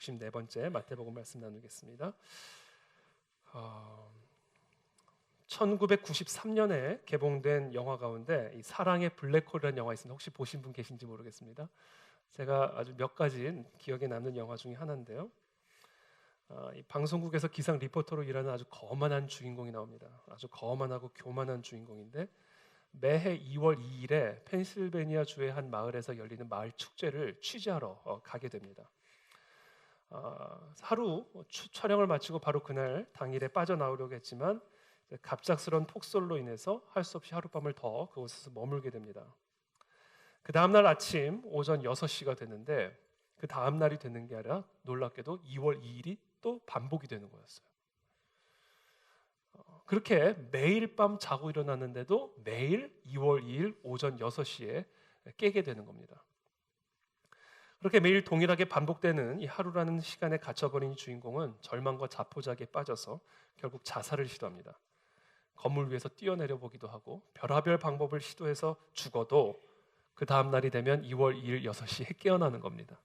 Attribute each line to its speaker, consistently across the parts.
Speaker 1: 94번째 마태복음 말씀 나누겠습니다. 1993년에 개봉된 영화 가운데 이 사랑의 블랙홀이라는 영화 있습니다. 혹시 보신 분 계신지 모르겠습니다. 제가 아주 몇 가지 기억에 남는 영화 중에 하나인데요. 이 방송국에서 기상 리포터로 일하는 아주 거만한 주인공이 나옵니다. 아주 거만하고 교만한 주인공인데 매해 2월 2일에 펜실베니아 주의 한 마을에서 열리는 마을 축제를 취재하러 가게 됩니다. 하루 촬영을 마치고 바로 그날 당일에 빠져나오려고 했지만 갑작스러운 폭설로 인해서 할 수 없이 하룻밤을 더 그곳에서 머물게 됩니다. 그 다음날 아침 오전 6시가 됐는데 그 다음날이 되는 게 아니라 놀랍게도 2월 2일이 또 반복이 되는 거였어요. 그렇게 매일 밤 자고 일어났는데도 매일 2월 2일 오전 6시에 깨게 되는 겁니다. 그렇게 매일 동일하게 반복되는 이 하루라는 시간에 갇혀버린 주인공은 절망과 자포자기에 빠져서 결국 자살을 시도합니다. 건물 위에서 뛰어내려 보기도 하고 별의별 방법을 시도해서 죽어도 그 다음 날이 되면 2월 2일 6시에 깨어나는 겁니다.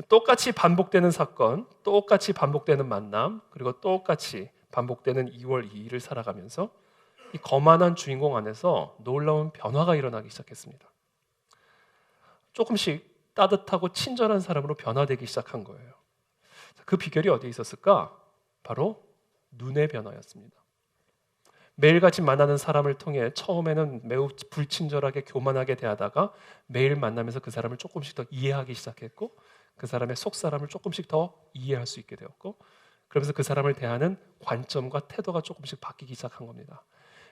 Speaker 1: 똑같이 반복되는 사건, 똑같이 반복되는 만남, 그리고 똑같이 반복되는 2월 2일을 살아가면서 이 거만한 주인공 안에서 놀라운 변화가 일어나기 시작했습니다. 조금씩 따뜻하고 친절한 사람으로 변화되기 시작한 거예요. 그 비결이 어디에 있었을까? 바로 눈의 변화였습니다. 매일같이 만나는 사람을 통해 처음에는 매우 불친절하게 교만하게 대하다가 매일 만나면서 그 사람을 조금씩 더 이해하기 시작했고 그 사람의 속사람을 조금씩 더 이해할 수 있게 되었고 그러면서 그 사람을 대하는 관점과 태도가 조금씩 바뀌기 시작한 겁니다.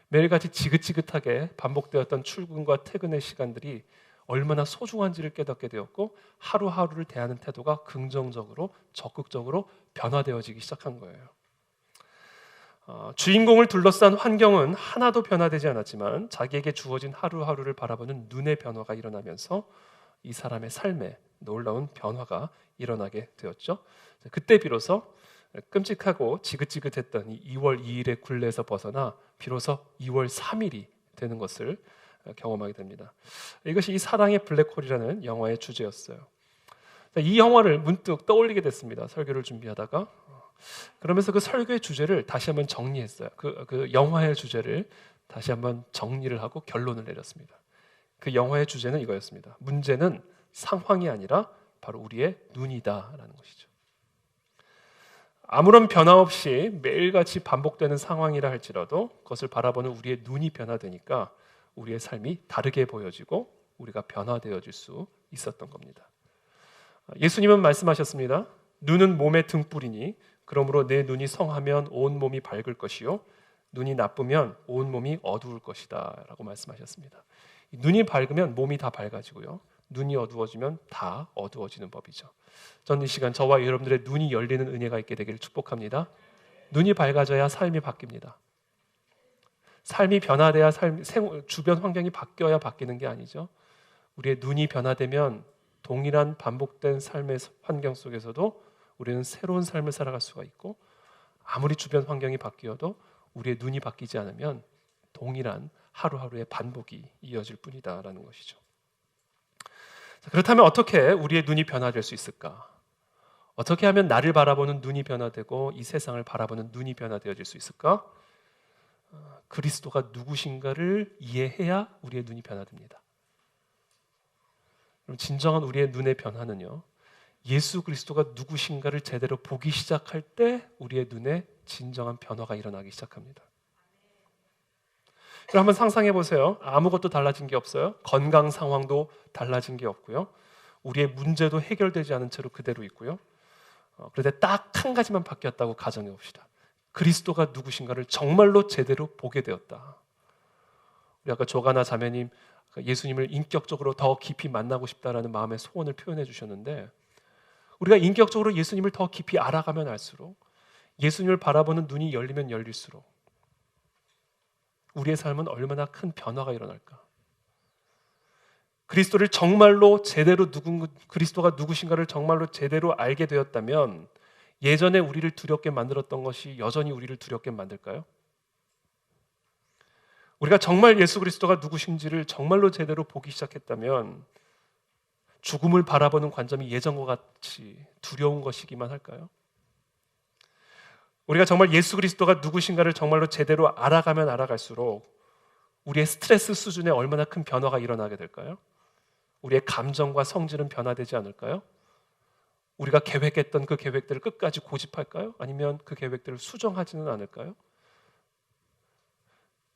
Speaker 1: 매일같이 지긋지긋하게 반복되었던 출근과 퇴근의 시간들이 얼마나 소중한지를 깨닫게 되었고 하루하루를 대하는 태도가 긍정적으로 적극적으로 변화되어지기 시작한 거예요. 주인공을 둘러싼 환경은 하나도 변화되지 않았지만 자기에게 주어진 하루하루를 바라보는 눈의 변화가 일어나면서 이 사람의 삶에 놀라운 변화가 일어나게 되었죠. 그때 비로소 끔찍하고 지긋지긋했던 이 2월 2일의 굴레에서 벗어나 비로소 2월 3일이 되는 것을 경험하게 됩니다. 이것이 이 사랑의 블랙홀이라는 영화의 주제였어요. 이 영화를 문득 떠올리게 됐습니다. 설교를 준비하다가 그러면서 그 설교의 주제를 다시 한번 정리했어요. 그 영화의 주제를 다시 한번 정리를 하고 결론을 내렸습니다. 그 영화의 주제는 이거였습니다. 문제는 상황이 아니라 바로 우리의 눈이다라는 것이죠. 아무런 변화 없이 매일같이 반복되는 상황이라 할지라도 그것을 바라보는 우리의 눈이 변화되니까 우리의 삶이 다르게 보여지고 우리가 변화되어질 수 있었던 겁니다. 예수님은 말씀하셨습니다. 눈은 몸의 등불이니 그러므로 내 눈이 성하면 온 몸이 밝을 것이요 눈이 나쁘면 온 몸이 어두울 것이다 라고 말씀하셨습니다. 눈이 밝으면 몸이 다 밝아지고요 눈이 어두워지면 다 어두워지는 법이죠. 저는 이 시간 저와 여러분들의 눈이 열리는 은혜가 있게 되기를 축복합니다. 눈이 밝아져야 삶이 바뀝니다. 삶이 변화돼야 주변 환경이 바뀌어야 바뀌는 게 아니죠. 우리의 눈이 변화되면 동일한 반복된 삶의 환경 속에서도 우리는 새로운 삶을 살아갈 수가 있고 아무리 주변 환경이 바뀌어도 우리의 눈이 바뀌지 않으면 동일한 하루하루의 반복이 이어질 뿐이다라는 것이죠. 그렇다면 어떻게 우리의 눈이 변화될 수 있을까? 어떻게 하면 나를 바라보는 눈이 변화되고 이 세상을 바라보는 눈이 변화되어질 수 있을까? 그리스도가 누구신가를 이해해야 우리의 눈이 변화됩니다. 그럼 진정한 우리의 눈의 변화는요, 예수 그리스도가 누구신가를 제대로 보기 시작할 때 우리의 눈에 진정한 변화가 일어나기 시작합니다. 그럼 한번 상상해 보세요. 아무것도 달라진 게 없어요. 건강 상황도 달라진 게 없고요. 우리의 문제도 해결되지 않은 채로 그대로 있고요. 그런데 딱 한 가지만 바뀌었다고 가정해 봅시다. 그리스도가 누구신가를 정말로 제대로 보게 되었다. 우리 아까 조가나 자매님 예수님을 인격적으로 더 깊이 만나고 싶다라는 마음의 소원을 표현해 주셨는데 우리가 인격적으로 예수님을 더 깊이 알아가면 알수록 예수님을 바라보는 눈이 열리면 열릴수록 우리의 삶은 얼마나 큰 변화가 일어날까. 그리스도를 정말로 제대로 그리스도가 누구신가를 정말로 제대로 알게 되었다면 예전에 우리를 두렵게 만들었던 것이 여전히 우리를 두렵게 만들까요? 우리가 정말 예수 그리스도가 누구신지를 정말로 제대로 보기 시작했다면 죽음을 바라보는 관점이 예전과 같이 두려운 것이기만 할까요? 우리가 정말 예수 그리스도가 누구신가를 정말로 제대로 알아가면 알아갈수록 우리의 스트레스 수준에 얼마나 큰 변화가 일어나게 될까요? 우리의 감정과 성질은 변화되지 않을까요? 우리가 계획했던 그 계획들을 끝까지 고집할까요? 아니면 그 계획들을 수정하지는 않을까요?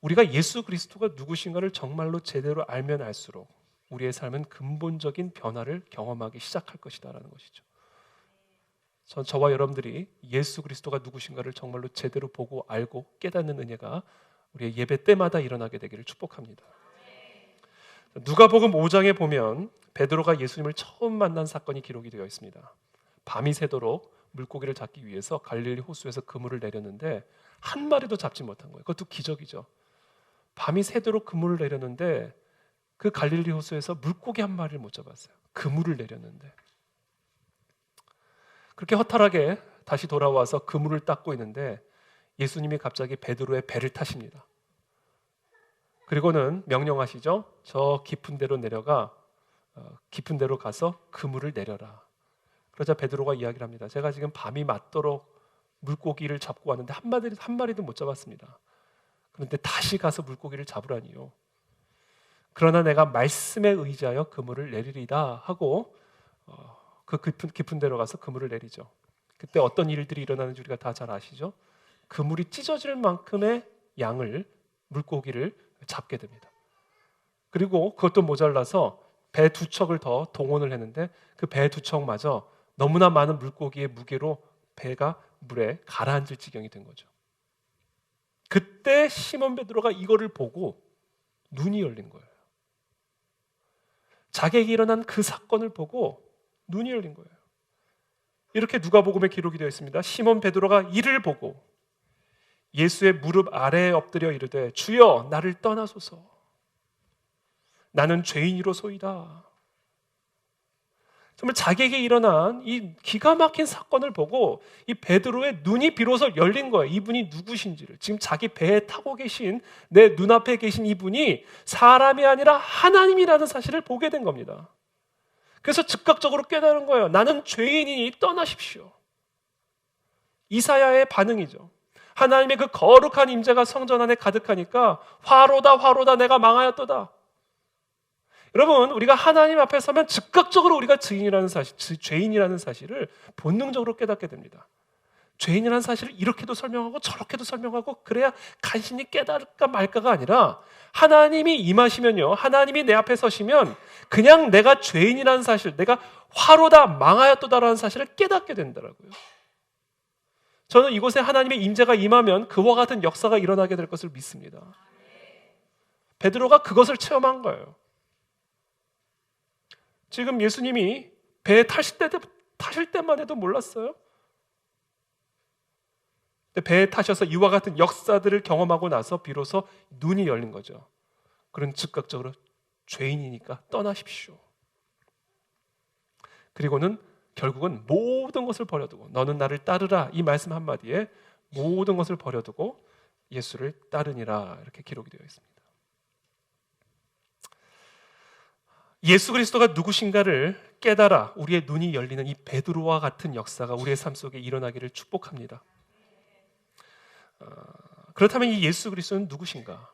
Speaker 1: 우리가 예수 그리스도가 누구신가를 정말로 제대로 알면 알수록 우리의 삶은 근본적인 변화를 경험하기 시작할 것이다라는 것이죠. 저와 여러분들이 예수 그리스도가 누구신가를 정말로 제대로 보고 알고 깨닫는 은혜가 우리의 예배 때마다 일어나게 되기를 축복합니다. 누가복음 5장에 보면 베드로가 예수님을 처음 만난 사건이 기록이 되어 있습니다. 밤이 새도록 물고기를 잡기 위해서 갈릴리 호수에서 그물을 내렸는데 한 마리도 잡지 못한 거예요. 그것도 기적이죠. 밤이 새도록 그물을 내렸는데 그 갈릴리 호수에서 물고기 한 마리를 못 잡았어요. 그물을 내렸는데. 그렇게 허탈하게 다시 돌아와서 그물을 닦고 있는데 예수님이 갑자기 베드로의 배를 타십니다. 그리고는 명령하시죠. 저 깊은 데로 내려가 깊은 데로 가서 그물을 내려라. 그러자 베드로가 이야기를 합니다. 제가 지금 밤이 맞도록 물고기를 잡고 왔는데 한 마리도 못 잡았습니다. 그런데 다시 가서 물고기를 잡으라니요. 그러나 내가 말씀에 의지하여 그물을 내리리다 하고 그 깊은 데로 가서 그물을 내리죠. 그때 어떤 일들이 일어나는지 우리가 다 잘 아시죠? 그물이 찢어질 만큼의 양을 물고기를 잡게 됩니다. 그리고 그것도 모자라서 배 2척을 더 동원을 했는데 그 배 2척마저 너무나 많은 물고기의 무게로 배가 물에 가라앉을 지경이 된 거죠. 그때 시몬 베드로가 이거를 보고 눈이 열린 거예요. 자기에게 일어난 그 사건을 보고 눈이 열린 거예요. 이렇게 누가복음에 기록이 되어 있습니다. 시몬 베드로가 이를 보고 예수의 무릎 아래에 엎드려 이르되 주여 나를 떠나소서 나는 죄인이로소이다. 정말 자기에게 일어난 이 기가 막힌 사건을 보고 이 베드로의 눈이 비로소 열린 거예요. 이분이 누구신지를. 지금 자기 배에 타고 계신 내 눈앞에 계신 이분이 사람이 아니라 하나님이라는 사실을 보게 된 겁니다. 그래서 즉각적으로 깨달은 거예요. 나는 죄인이니 떠나십시오. 이사야의 반응이죠. 하나님의 그 거룩한 임재가 성전 안에 가득하니까 화로다 내가 망하였도다. 여러분, 우리가 하나님 앞에 서면 즉각적으로 우리가 죄인이라는 사실을 본능적으로 깨닫게 됩니다. 죄인이라는 사실을 이렇게도 설명하고 저렇게도 설명하고 그래야 간신히 깨달을까 말까가 아니라 하나님이 임하시면요, 하나님이 내 앞에 서시면 그냥 내가 죄인이라는 사실, 내가 화로다 망하였도다라는 사실을 깨닫게 된다라고요. 저는 이곳에 하나님의 임재가 임하면 그와 같은 역사가 일어나게 될 것을 믿습니다. 베드로가 그것을 체험한 거예요. 지금 예수님이 배에 타실 때만 해도 몰랐어요. 배에 타셔서 이와 같은 역사들을 경험하고 나서 비로소 눈이 열린 거죠. 그런 즉각적으로 죄인이니까 떠나십시오. 그리고는 결국은 모든 것을 버려두고 너는 나를 따르라 이 말씀 한마디에 모든 것을 버려두고 예수를 따르니라 이렇게 기록이 되어 있습니다. 예수 그리스도가 누구신가를 깨달아 우리의 눈이 열리는 이 베드로와 같은 역사가 우리의 삶 속에 일어나기를 축복합니다. 그렇다면 이 예수 그리스도는 누구신가?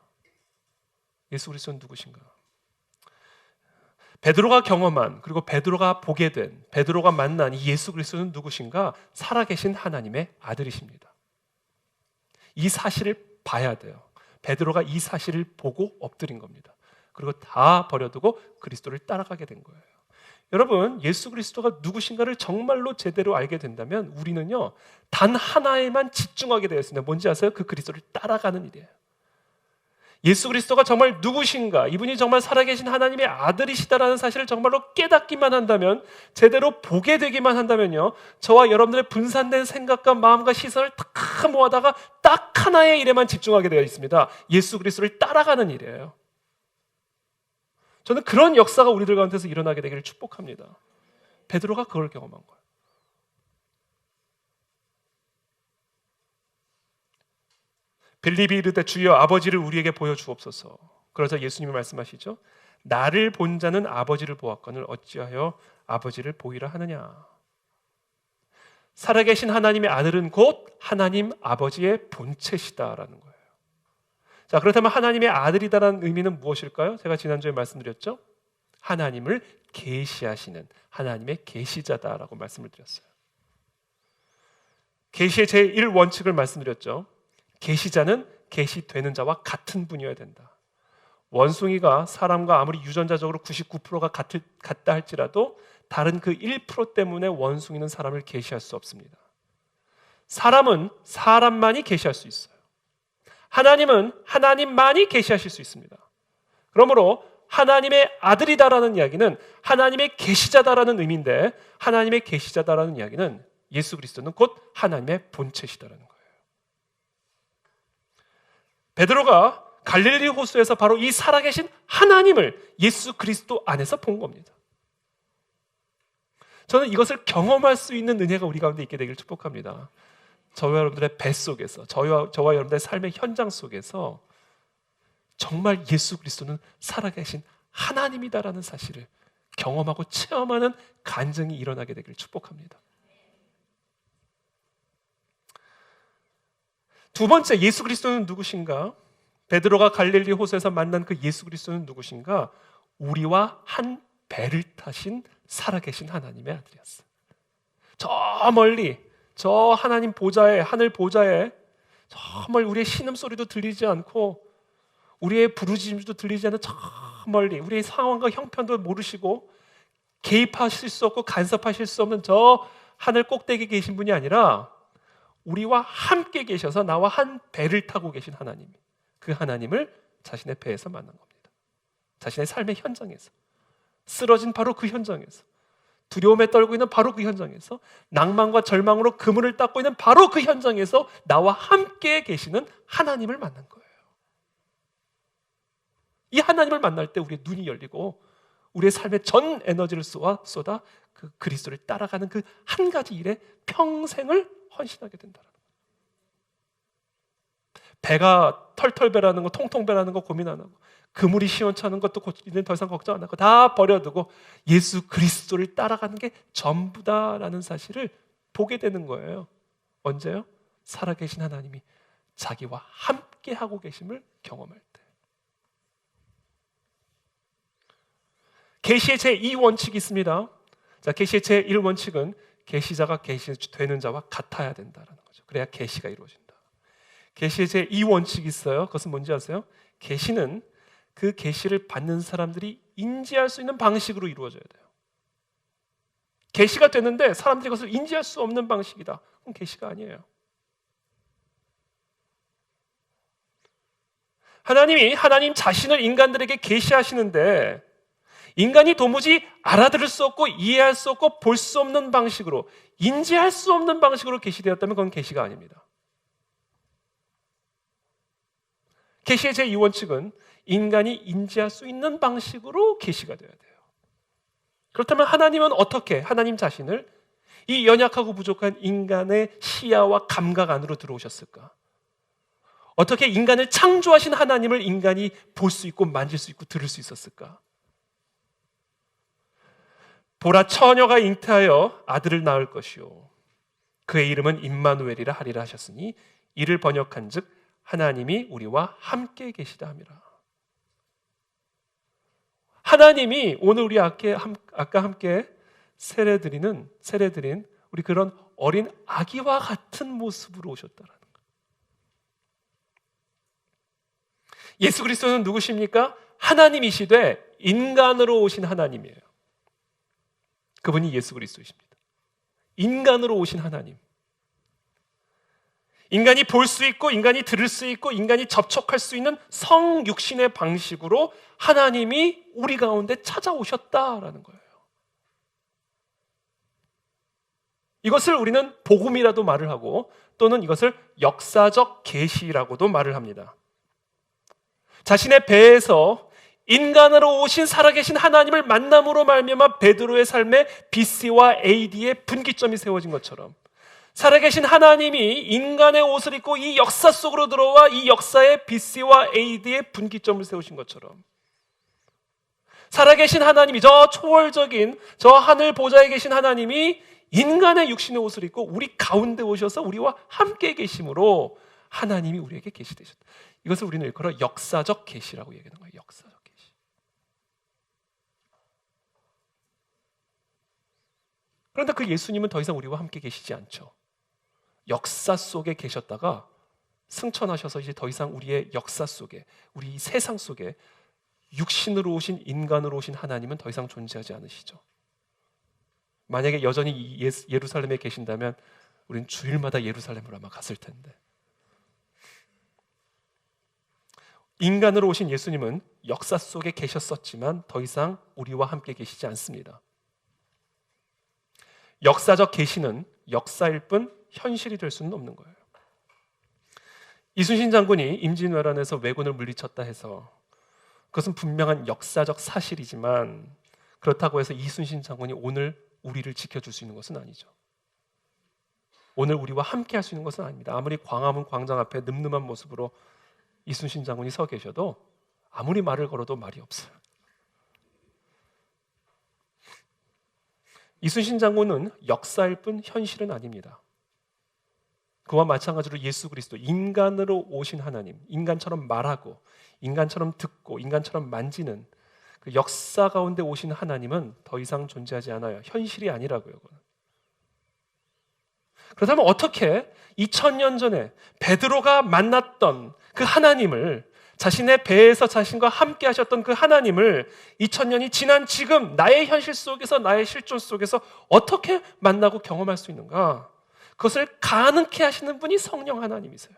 Speaker 1: 예수 그리스도는 누구신가? 베드로가 경험한 그리고 베드로가 보게 된 베드로가 만난 이 예수 그리스도는 누구신가? 살아계신 하나님의 아들이십니다. 이 사실을 봐야 돼요. 베드로가 이 사실을 보고 엎드린 겁니다. 그리고 다 버려두고 그리스도를 따라가게 된 거예요. 여러분, 예수 그리스도가 누구신가를 정말로 제대로 알게 된다면 우리는요, 단 하나에만 집중하게 되어 있습니다. 뭔지 아세요? 그 그리스도를 따라가는 일이에요. 예수 그리스도가 정말 누구신가, 이분이 정말 살아계신 하나님의 아들이시다라는 사실을 정말로 깨닫기만 한다면, 제대로 보게 되기만 한다면요, 저와 여러분들의 분산된 생각과 마음과 시선을 다 모아다가 딱 하나의 일에만 집중하게 되어 있습니다. 예수 그리스도를 따라가는 일이에요. 저는 그런 역사가 우리들 가운데서 일어나게 되기를 축복합니다. 베드로가 그걸 경험한 거예요. 빌립이 이르되 주여 아버지를 우리에게 보여주옵소서. 그러자 예수님이 말씀하시죠. 나를 본 자는 아버지를 보았거늘 어찌하여 아버지를 보이라 하느냐. 살아계신 하나님의 아들은 곧 하나님 아버지의 본체시다라는 거예요. 자, 그렇다면 하나님의 아들이다라는 의미는 무엇일까요? 제가 지난주에 말씀드렸죠. 하나님을 계시하시는 하나님의 계시자다라고 말씀을 드렸어요. 계시의 제1원칙을 말씀드렸죠. 계시자는 계시되는 자와 같은 분이어야 된다. 원숭이가 사람과 아무리 유전자적으로 99%가 같다 할지라도 다른 그 1% 때문에 원숭이는 사람을 계시할 수 없습니다. 사람은 사람만이 계시할 수 있어요. 하나님은 하나님만이 계시하실 수 있습니다. 그러므로 하나님의 아들이다라는 이야기는 하나님의 계시자다라는 의미인데, 하나님의 계시자다라는 이야기는 예수 그리스도는 곧 하나님의 본체시다라는 거예요. 베드로가 갈릴리 호수에서 바로 이 살아계신 하나님을 예수 그리스도 안에서 본 겁니다. 저는 이것을 경험할 수 있는 은혜가 우리 가운데 있게 되기를 축복합니다. 저와 여러분들의 뱃속에서, 저와 여러분들의 삶의 현장 속에서 정말 예수 그리스도는 살아계신 하나님이다라는 사실을 경험하고 체험하는 간증이 일어나게 되기를 축복합니다. 두 번째, 예수 그리스도는 누구신가? 베드로가 갈릴리 호수에서 만난 그 예수 그리스도는 누구신가? 우리와 한 배를 타신 살아계신 하나님의 아들이었어요. 저 멀리, 저 하나님 보좌에, 하늘 보좌에 정말 우리의 신음소리도 들리지 않고 우리의 부르짖음도 들리지 않는 저 멀리, 우리의 상황과 형편도 모르시고 개입하실 수 없고 간섭하실 수 없는 저 하늘 꼭대기에 계신 분이 아니라 우리와 함께 계셔서 나와 한 배를 타고 계신 하나님, 그 하나님을 자신의 배에서 만난 겁니다. 자신의 삶의 현장에서, 쓰러진 바로 그 현장에서, 두려움에 떨고 있는 바로 그 현장에서, 낭만과 절망으로 그물을 닦고 있는 바로 그 현장에서 나와 함께 계시는 하나님을 만난 거예요. 이 하나님을 만날 때 우리의 눈이 열리고 우리의 삶의 전 에너지를 쏟아 그 그리스도를 따라가는 그 한 가지 일에 평생을 헌신하게 된다는 거예요. 배가 털털 배라는 거, 통통 배라는 거 고민 안 하고, 그물이 시원찮은 것도 이제는 더 이상 걱정 안 하고 다 버려두고 예수 그리스도를 따라가는 게 전부다라는 사실을 보게 되는 거예요. 언제요? 살아계신 하나님이 자기와 함께 하고 계심을 경험할 때. 계시의 제2원칙이 있습니다. 자, 계시의 제1원칙은 계시자가 계시되는 자와 같아야 된다는 거죠. 그래야 계시가 이루어진다. 계시의 제2원칙이 있어요. 그것은 뭔지 아세요? 계시는 그 계시를 받는 사람들이 인지할 수 있는 방식으로 이루어져야 돼요. 계시가 되는데 사람들이 그것을 인지할 수 없는 방식이다. 그럼 계시가 아니에요. 하나님이 하나님 자신을 인간들에게 계시하시는데 인간이 도무지 알아들을 수 없고 이해할 수 없고 볼 수 없는 방식으로, 인지할 수 없는 방식으로 계시되었다면 그건 계시가 아닙니다. 계시의 제2원칙은 인간이 인지할 수 있는 방식으로 계시가 되어야 돼요. 그렇다면 하나님은 어떻게 하나님 자신을 이 연약하고 부족한 인간의 시야와 감각 안으로 들어오셨을까? 어떻게 인간을 창조하신 하나님을 인간이 볼 수 있고 만질 수 있고 들을 수 있었을까? 보라, 처녀가 잉태하여 아들을 낳을 것이요 그의 이름은 임마누엘이라 하리라 하셨으니 이를 번역한즉 하나님이 우리와 함께 계시다 함이라. 하나님이 오늘 우리 아까 함께 세례드린 우리 그런 어린 아기와 같은 모습으로 오셨다라는 거예요. 예수 그리스도는 누구십니까? 하나님이시되 인간으로 오신 하나님이에요. 그분이 예수 그리스도이십니다. 인간으로 오신 하나님. 인간이 볼 수 있고 인간이 들을 수 있고 인간이 접촉할 수 있는 성육신의 방식으로 하나님이 우리 가운데 찾아오셨다라는 거예요. 이것을 우리는 복음이라도 말을 하고 또는 이것을 역사적 계시라고도 말을 합니다. 자신의 배에서 인간으로 오신 살아계신 하나님을 만남으로 말미암아 베드로의 삶에 BC와 AD의 분기점이 세워진 것처럼 살아계신 하나님이 인간의 옷을 입고 이 역사 속으로 들어와 이 역사에 BC와 AD의 분기점을 세우신 것처럼 살아계신 하나님이, 저 초월적인 저 하늘 보좌에 계신 하나님이 인간의 육신의 옷을 입고 우리 가운데 오셔서 우리와 함께 계심으로 하나님이 우리에게 계시되셨다. 이것을 우리는 일컬어 역사적 계시라고 얘기하는 거예요. 역사적 계시. 그런데 그 예수님은 더 이상 우리와 함께 계시지 않죠. 역사 속에 계셨다가 승천하셔서 이제 더 이상 우리의 역사 속에, 우리 세상 속에 육신으로 오신, 인간으로 오신 하나님은 더 이상 존재하지 않으시죠. 만약에 여전히 예루살렘에 계신다면 우리는 주일마다 예루살렘으로 아마 갔을 텐데, 인간으로 오신 예수님은 역사 속에 계셨었지만 더 이상 우리와 함께 계시지 않습니다. 역사적 계시는 역사일 뿐 현실이 될 수는 없는 거예요. 이순신 장군이 임진왜란에서 왜군을 물리쳤다 해서 그것은 분명한 역사적 사실이지만 그렇다고 해서 이순신 장군이 오늘 우리를 지켜줄 수 있는 것은 아니죠. 오늘 우리와 함께 할 수 있는 것은 아닙니다. 아무리 광화문 광장 앞에 늠름한 모습으로 이순신 장군이 서 계셔도 아무리 말을 걸어도 말이 없어요. 이순신 장군은 역사일 뿐 현실은 아닙니다. 그와 마찬가지로 예수 그리스도, 인간으로 오신 하나님, 인간처럼 말하고 인간처럼 듣고 인간처럼 만지는 그 역사 가운데 오신 하나님은 더 이상 존재하지 않아요. 현실이 아니라고요. 그렇다면 어떻게 2000년 전에 베드로가 만났던 그 하나님을, 자신의 배에서 자신과 함께 하셨던 그 하나님을 2000년이 지난 지금 나의 현실 속에서, 나의 실존 속에서 어떻게 만나고 경험할 수 있는가? 그것을 가능케 하시는 분이 성령 하나님이세요.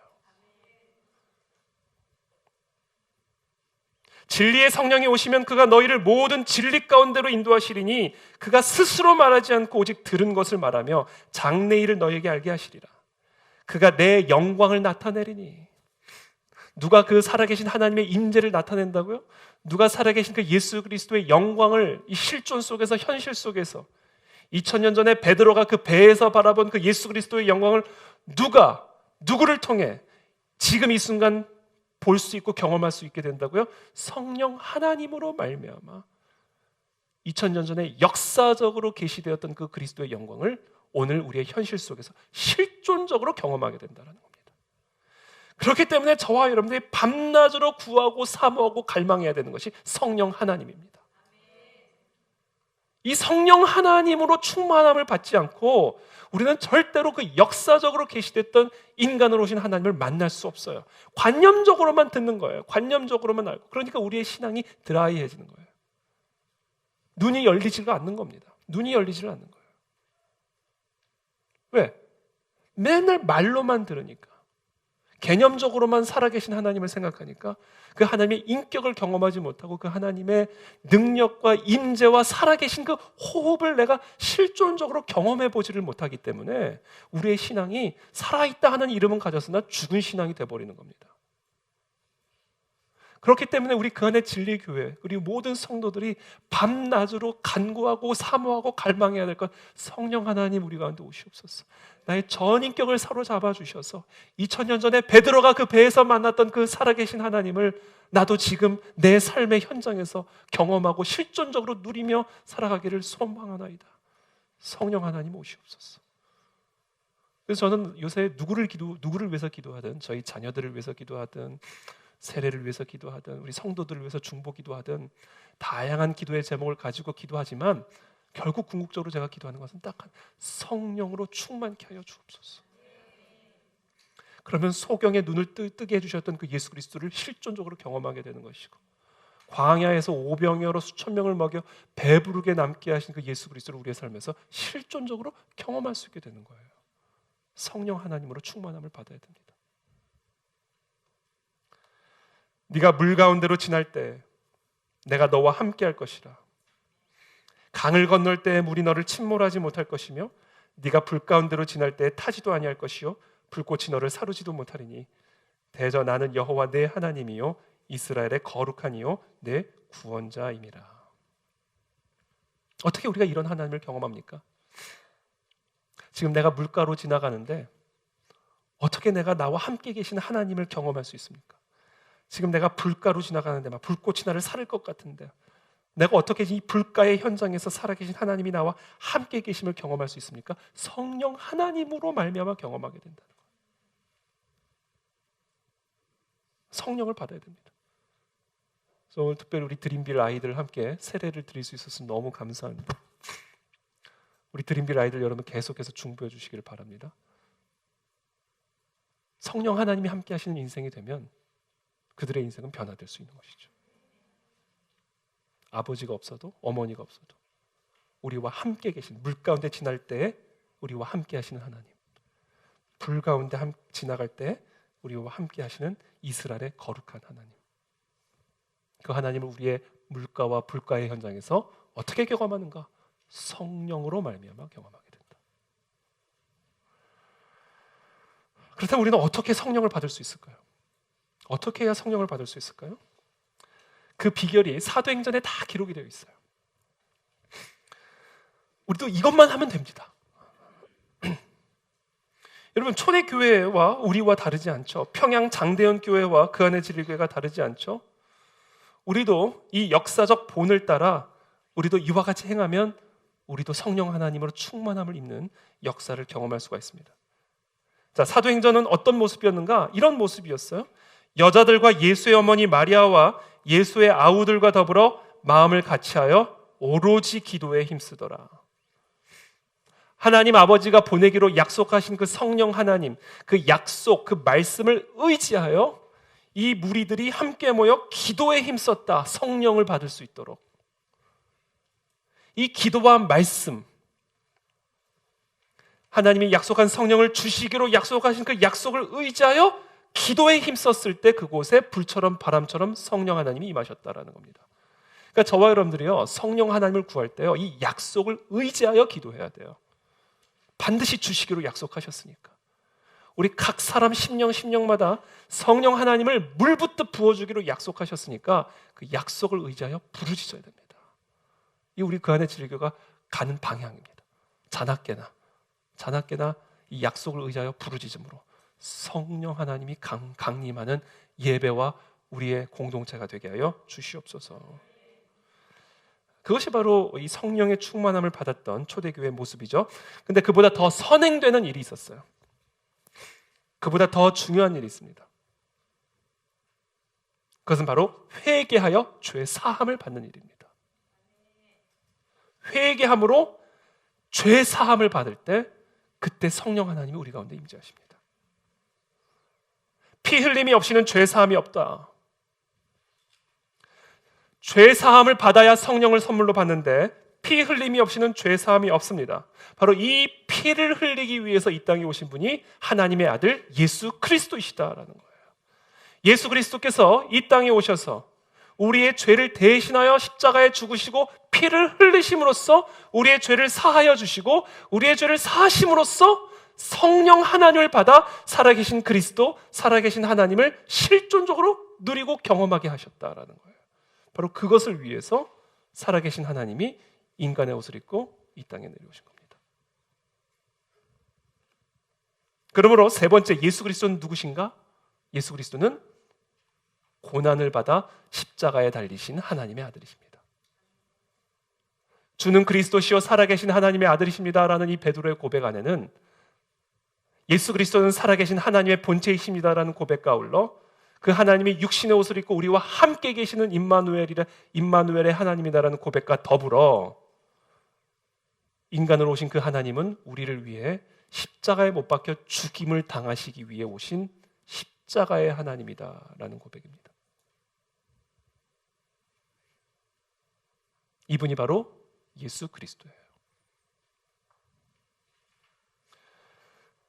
Speaker 1: 진리의 성령이 오시면 그가 너희를 모든 진리 가운데로 인도하시리니 그가 스스로 말하지 않고 오직 들은 것을 말하며 장래일을 너희에게 알게 하시리라. 그가 내 영광을 나타내리니. 누가 그 살아계신 하나님의 임재를 나타낸다고요? 누가 살아계신 그 예수 그리스도의 영광을 이 실존 속에서, 현실 속에서 2000년 전에 베드로가 그 배에서 바라본 그 예수 그리스도의 영광을 누구를 통해 지금 이 순간 볼 수 있고 경험할 수 있게 된다고요? 성령 하나님으로 말미암아 2000년 전에 역사적으로 계시되었던 그 그리스도의 영광을 오늘 우리의 현실 속에서 실존적으로 경험하게 된다는 겁니다. 그렇기 때문에 저와 여러분들이 밤낮으로 구하고 사모하고 갈망해야 되는 것이 성령 하나님입니다. 이 성령 하나님으로 충만함을 받지 않고 우리는 절대로 그 역사적으로 계시됐던 인간으로 오신 하나님을 만날 수 없어요. 관념적으로만 듣는 거예요. 관념적으로만 알고. 그러니까 우리의 신앙이 드라이해지는 거예요. 눈이 열리지가 않는 겁니다. 눈이 열리지를 않는 거예요. 왜? 맨날 말로만 들으니까. 개념적으로만 살아계신 하나님을 생각하니까 그 하나님의 인격을 경험하지 못하고 그 하나님의 능력과 임재와 살아계신 그 호흡을 내가 실존적으로 경험해 보지를 못하기 때문에 우리의 신앙이 살아있다 하는 이름은 가졌으나 죽은 신앙이 돼버리는 겁니다. 그렇기 때문에 우리 그 안에 진리교회, 그리고 모든 성도들이 밤낮으로 간구하고 사모하고 갈망해야 될 것, 성령 하나님 우리 가운데 오시옵소서. 나의 전 인격을 사로잡아 주셔서 2000년 전에 베드로가 그 배에서 만났던 그 살아계신 하나님을 나도 지금 내 삶의 현장에서 경험하고 실존적으로 누리며 살아가기를 소망하나이다. 성령 하나님 오시옵소서. 그래서 저는 요새 누구를 위해서 기도하든, 저희 자녀들을 위해서 기도하든, 세례를 위해서 기도하든, 우리 성도들을 위해서 중보 기도하든 다양한 기도의 제목을 가지고 기도하지만 결국 궁극적으로 제가 기도하는 것은 딱 한, 성령으로 충만케 하여 주옵소서. 그러면 소경의 눈을 뜨게 해주셨던 그 예수 그리스도를 실존적으로 경험하게 되는 것이고, 광야에서 오병이어로 수천 명을 먹여 배부르게 남게 하신 그 예수 그리스도를 우리의 삶에서 실존적으로 경험할 수 있게 되는 거예요. 성령 하나님으로 충만함을 받아야 됩니다. 네가 물 가운데로 지날 때 내가 너와 함께 할 것이라. 강을 건널 때 물이 너를 침몰하지 못할 것이며 네가 불 가운데로 지날 때 타지도 아니할 것이요 불꽃이 너를 사르지도 못하리니 대저 나는 여호와 내 하나님이요 이스라엘의 거룩하니요 내 구원자임이라. 어떻게 우리가 이런 하나님을 경험합니까? 지금 내가 물가로 지나가는데 어떻게 내가 나와 함께 계신 하나님을 경험할 수 있습니까? 지금 내가 불가로 지나가는데 막 불꽃이 나를 사를 것 같은데 내가 어떻게 이 불가의 현장에서 살아계신 하나님이 나와 함께 계심을 경험할 수 있습니까? 성령 하나님으로 말미암아 경험하게 된다는 거예요. 성령을 받아야 됩니다. 그래서 오늘 특별히 우리 드림빌 아이들 함께 세례를 드릴 수 있어서 너무 감사합니다. 우리 드림빌 아이들 여러분 계속해서 중보해 주시기를 바랍니다. 성령 하나님이 함께 하시는 인생이 되면 그들의 인생은 변화될 수 있는 것이죠. 아버지가 없어도 어머니가 없어도 우리와 함께 계신, 물 가운데 지날 때에 우리와 함께 하시는 하나님, 불 가운데 지나갈 때 우리와 함께 하시는 이스라엘의 거룩한 하나님, 그 하나님을 우리의 물가와 불가의 현장에서 어떻게 경험하는가? 성령으로 말미암아 경험하게 된다. 그렇다면 우리는 어떻게 성령을 받을 수 있을까요? 어떻게 해야 성령을 받을 수 있을까요? 그 비결이 사도행전에 다 기록이 되어 있어요. 우리도 이것만 하면 됩니다. 여러분, 초대교회와 우리와 다르지 않죠. 평양 장대현 교회와 그 안의 진리교회가 다르지 않죠. 우리도 이 역사적 본을 따라 우리도 이와 같이 행하면 우리도 성령 하나님으로 충만함을 입는 역사를 경험할 수가 있습니다. 자, 사도행전은 어떤 모습이었는가? 이런 모습이었어요. 여자들과 예수의 어머니 마리아와 예수의 아우들과 더불어 마음을 같이하여 오로지 기도에 힘쓰더라. 하나님 아버지가 보내기로 약속하신 그 성령 하나님, 그 약속, 그 말씀을 의지하여 이 무리들이 함께 모여 기도에 힘썼다. 성령을 받을 수 있도록. 이 기도와 말씀, 하나님이 약속한 성령을 주시기로 약속하신 그 약속을 의지하여 기도에 힘썼을 때 그곳에 불처럼 바람처럼 성령 하나님이 임하셨다라는 겁니다. 그러니까 저와 여러분들이요, 성령 하나님을 구할 때요, 이 약속을 의지하여 기도해야 돼요. 반드시 주시기로 약속하셨으니까. 우리 각 사람 심령마다 성령 하나님을 물붓듯 부어주기로 약속하셨으니까 그 약속을 의지하여 부르짖어야 됩니다. 이 우리 그 안에 진리교가 가는 방향입니다. 자나깨나 이 약속을 의지하여 부르짖음으로 성령 하나님이 강림하는 예배와 우리의 공동체가 되게 하여 주시옵소서. 그것이 바로 이 성령의 충만함을 받았던 초대교회의 모습이죠. 근데 그보다 더 선행되는 일이 있었어요. 그보다 더 중요한 일이 있습니다. 그것은 바로 회개하여 죄 사함을 받는 일입니다. 회개함으로 죄 사함을 받을 때 그때 성령 하나님이 우리 가운데 임재하십니다. 피 흘림이 없이는 죄 사함이 없다. 죄 사함을 받아야 성령을 선물로 받는데 피 흘림이 없이는 죄 사함이 없습니다. 바로 이 피를 흘리기 위해서 이 땅에 오신 분이 하나님의 아들 예수 그리스도이시다라는 거예요. 예수 그리스도께서 이 땅에 오셔서 우리의 죄를 대신하여 십자가에 죽으시고 피를 흘리심으로써 우리의 죄를 사하여 주시고 우리의 죄를 사하심으로써 성령 하나님을 받아 살아계신 그리스도, 살아계신 하나님을 실존적으로 누리고 경험하게 하셨다라는 거예요. 바로 그것을 위해서 살아계신 하나님이 인간의 옷을 입고 이 땅에 내려오신 겁니다. 그러므로 세 번째, 예수 그리스도는 누구신가? 예수 그리스도는 고난을 받아 십자가에 달리신 하나님의 아들이십니다. 주는 그리스도시요 살아계신 하나님의 아들이십니다라는 이 베드로의 고백 안에는 예수 그리스도는 살아계신 하나님의 본체이십니다라는 고백과 아울러 그 하나님이 육신의 옷을 입고 우리와 함께 계시는 임마누엘의 하나님이다라는 고백과 더불어 인간으로 오신 그 하나님은 우리를 위해 십자가에 못 박혀 죽임을 당하시기 위해 오신 십자가의 하나님이다라는 고백입니다. 이분이 바로 예수 그리스도예요.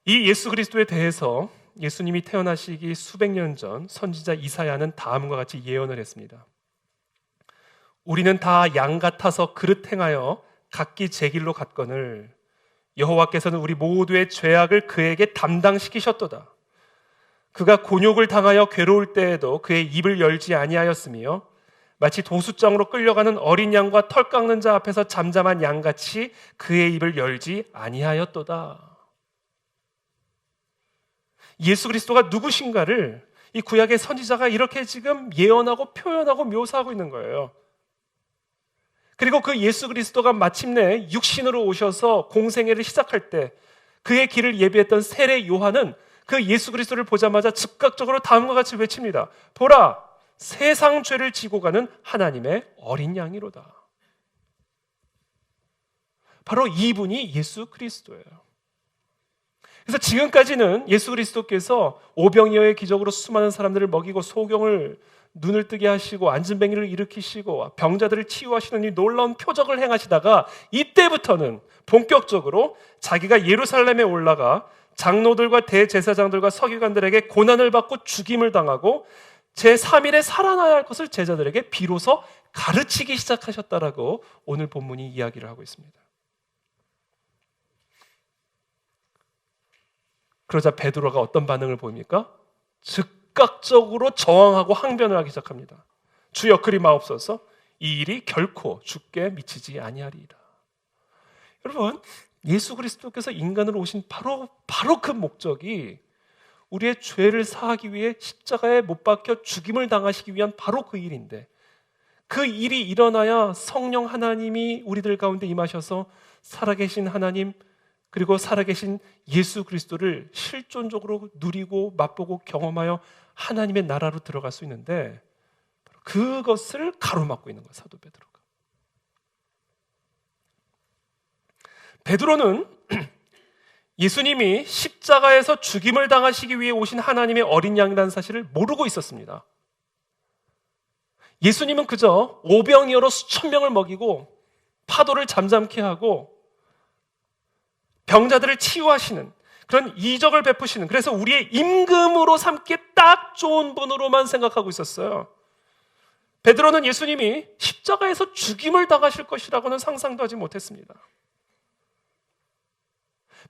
Speaker 1: 이 예수 그리스도에 대해서 예수님이 태어나시기 수백 년 전 선지자 이사야는 다음과 같이 예언을 했습니다. 우리는 다 양 같아서 그릇 행하여 각기 제 길로 갔거늘 여호와께서는 우리 모두의 죄악을 그에게 담당시키셨도다. 그가 곤욕을 당하여 괴로울 때에도 그의 입을 열지 아니하였으며 마치 도수장으로 끌려가는 어린 양과 털 깎는 자 앞에서 잠잠한 양같이 그의 입을 열지 아니하였도다. 예수 그리스도가 누구신가를 이 구약의 선지자가 이렇게 지금 예언하고 표현하고 묘사하고 있는 거예요. 그리고 그 예수 그리스도가 마침내 육신으로 오셔서 공생애를 시작할 때 그의 길을 예비했던 세례 요한은 그 예수 그리스도를 보자마자 즉각적으로 다음과 같이 외칩니다. 보라, 세상 죄를 지고 가는 하나님의 어린 양이로다. 바로 이분이 예수 그리스도예요. 그래서 지금까지는 예수 그리스도께서 오병이어의 기적으로 수많은 사람들을 먹이고 소경을 눈을 뜨게 하시고 안진뱅이를 일으키시고 병자들을 치유하시는 이 놀라운 표적을 행하시다가 이때부터는 본격적으로 자기가 예루살렘에 올라가 장로들과 대제사장들과 서기관들에게 고난을 받고 죽임을 당하고 제3일에 살아나야 할 것을 제자들에게 비로소 가르치기 시작하셨다라고 오늘 본문이 이야기를 하고 있습니다. 그러자 베드로가 어떤 반응을 보입니까? 즉각적으로 저항하고 항변을 하기 시작합니다. 주여 그리 마옵소서, 이 일이 결코 주께 미치지 아니하리이다. 여러분, 예수 그리스도께서 인간으로 오신 바로 그 목적이 우리의 죄를 사하기 위해 십자가에 못 박혀 죽임을 당하시기 위한 바로 그 일인데, 그 일이 일어나야 성령 하나님이 우리들 가운데 임하셔서 살아계신 하나님 그리고 살아계신 예수 그리스도를 실존적으로 누리고 맛보고 경험하여 하나님의 나라로 들어갈 수 있는데, 그것을 가로막고 있는 거예요, 사도 베드로가. 베드로는 예수님이 십자가에서 죽임을 당하시기 위해 오신 하나님의 어린 양이라는 사실을 모르고 있었습니다. 예수님은 그저 오병이어로 수천 명을 먹이고 파도를 잠잠케 하고 병자들을 치유하시는 그런 이적을 베푸시는, 그래서 우리의 임금으로 삼기에 딱 좋은 분으로만 생각하고 있었어요. 베드로는 예수님이 십자가에서 죽임을 당하실 것이라고는 상상도 하지 못했습니다.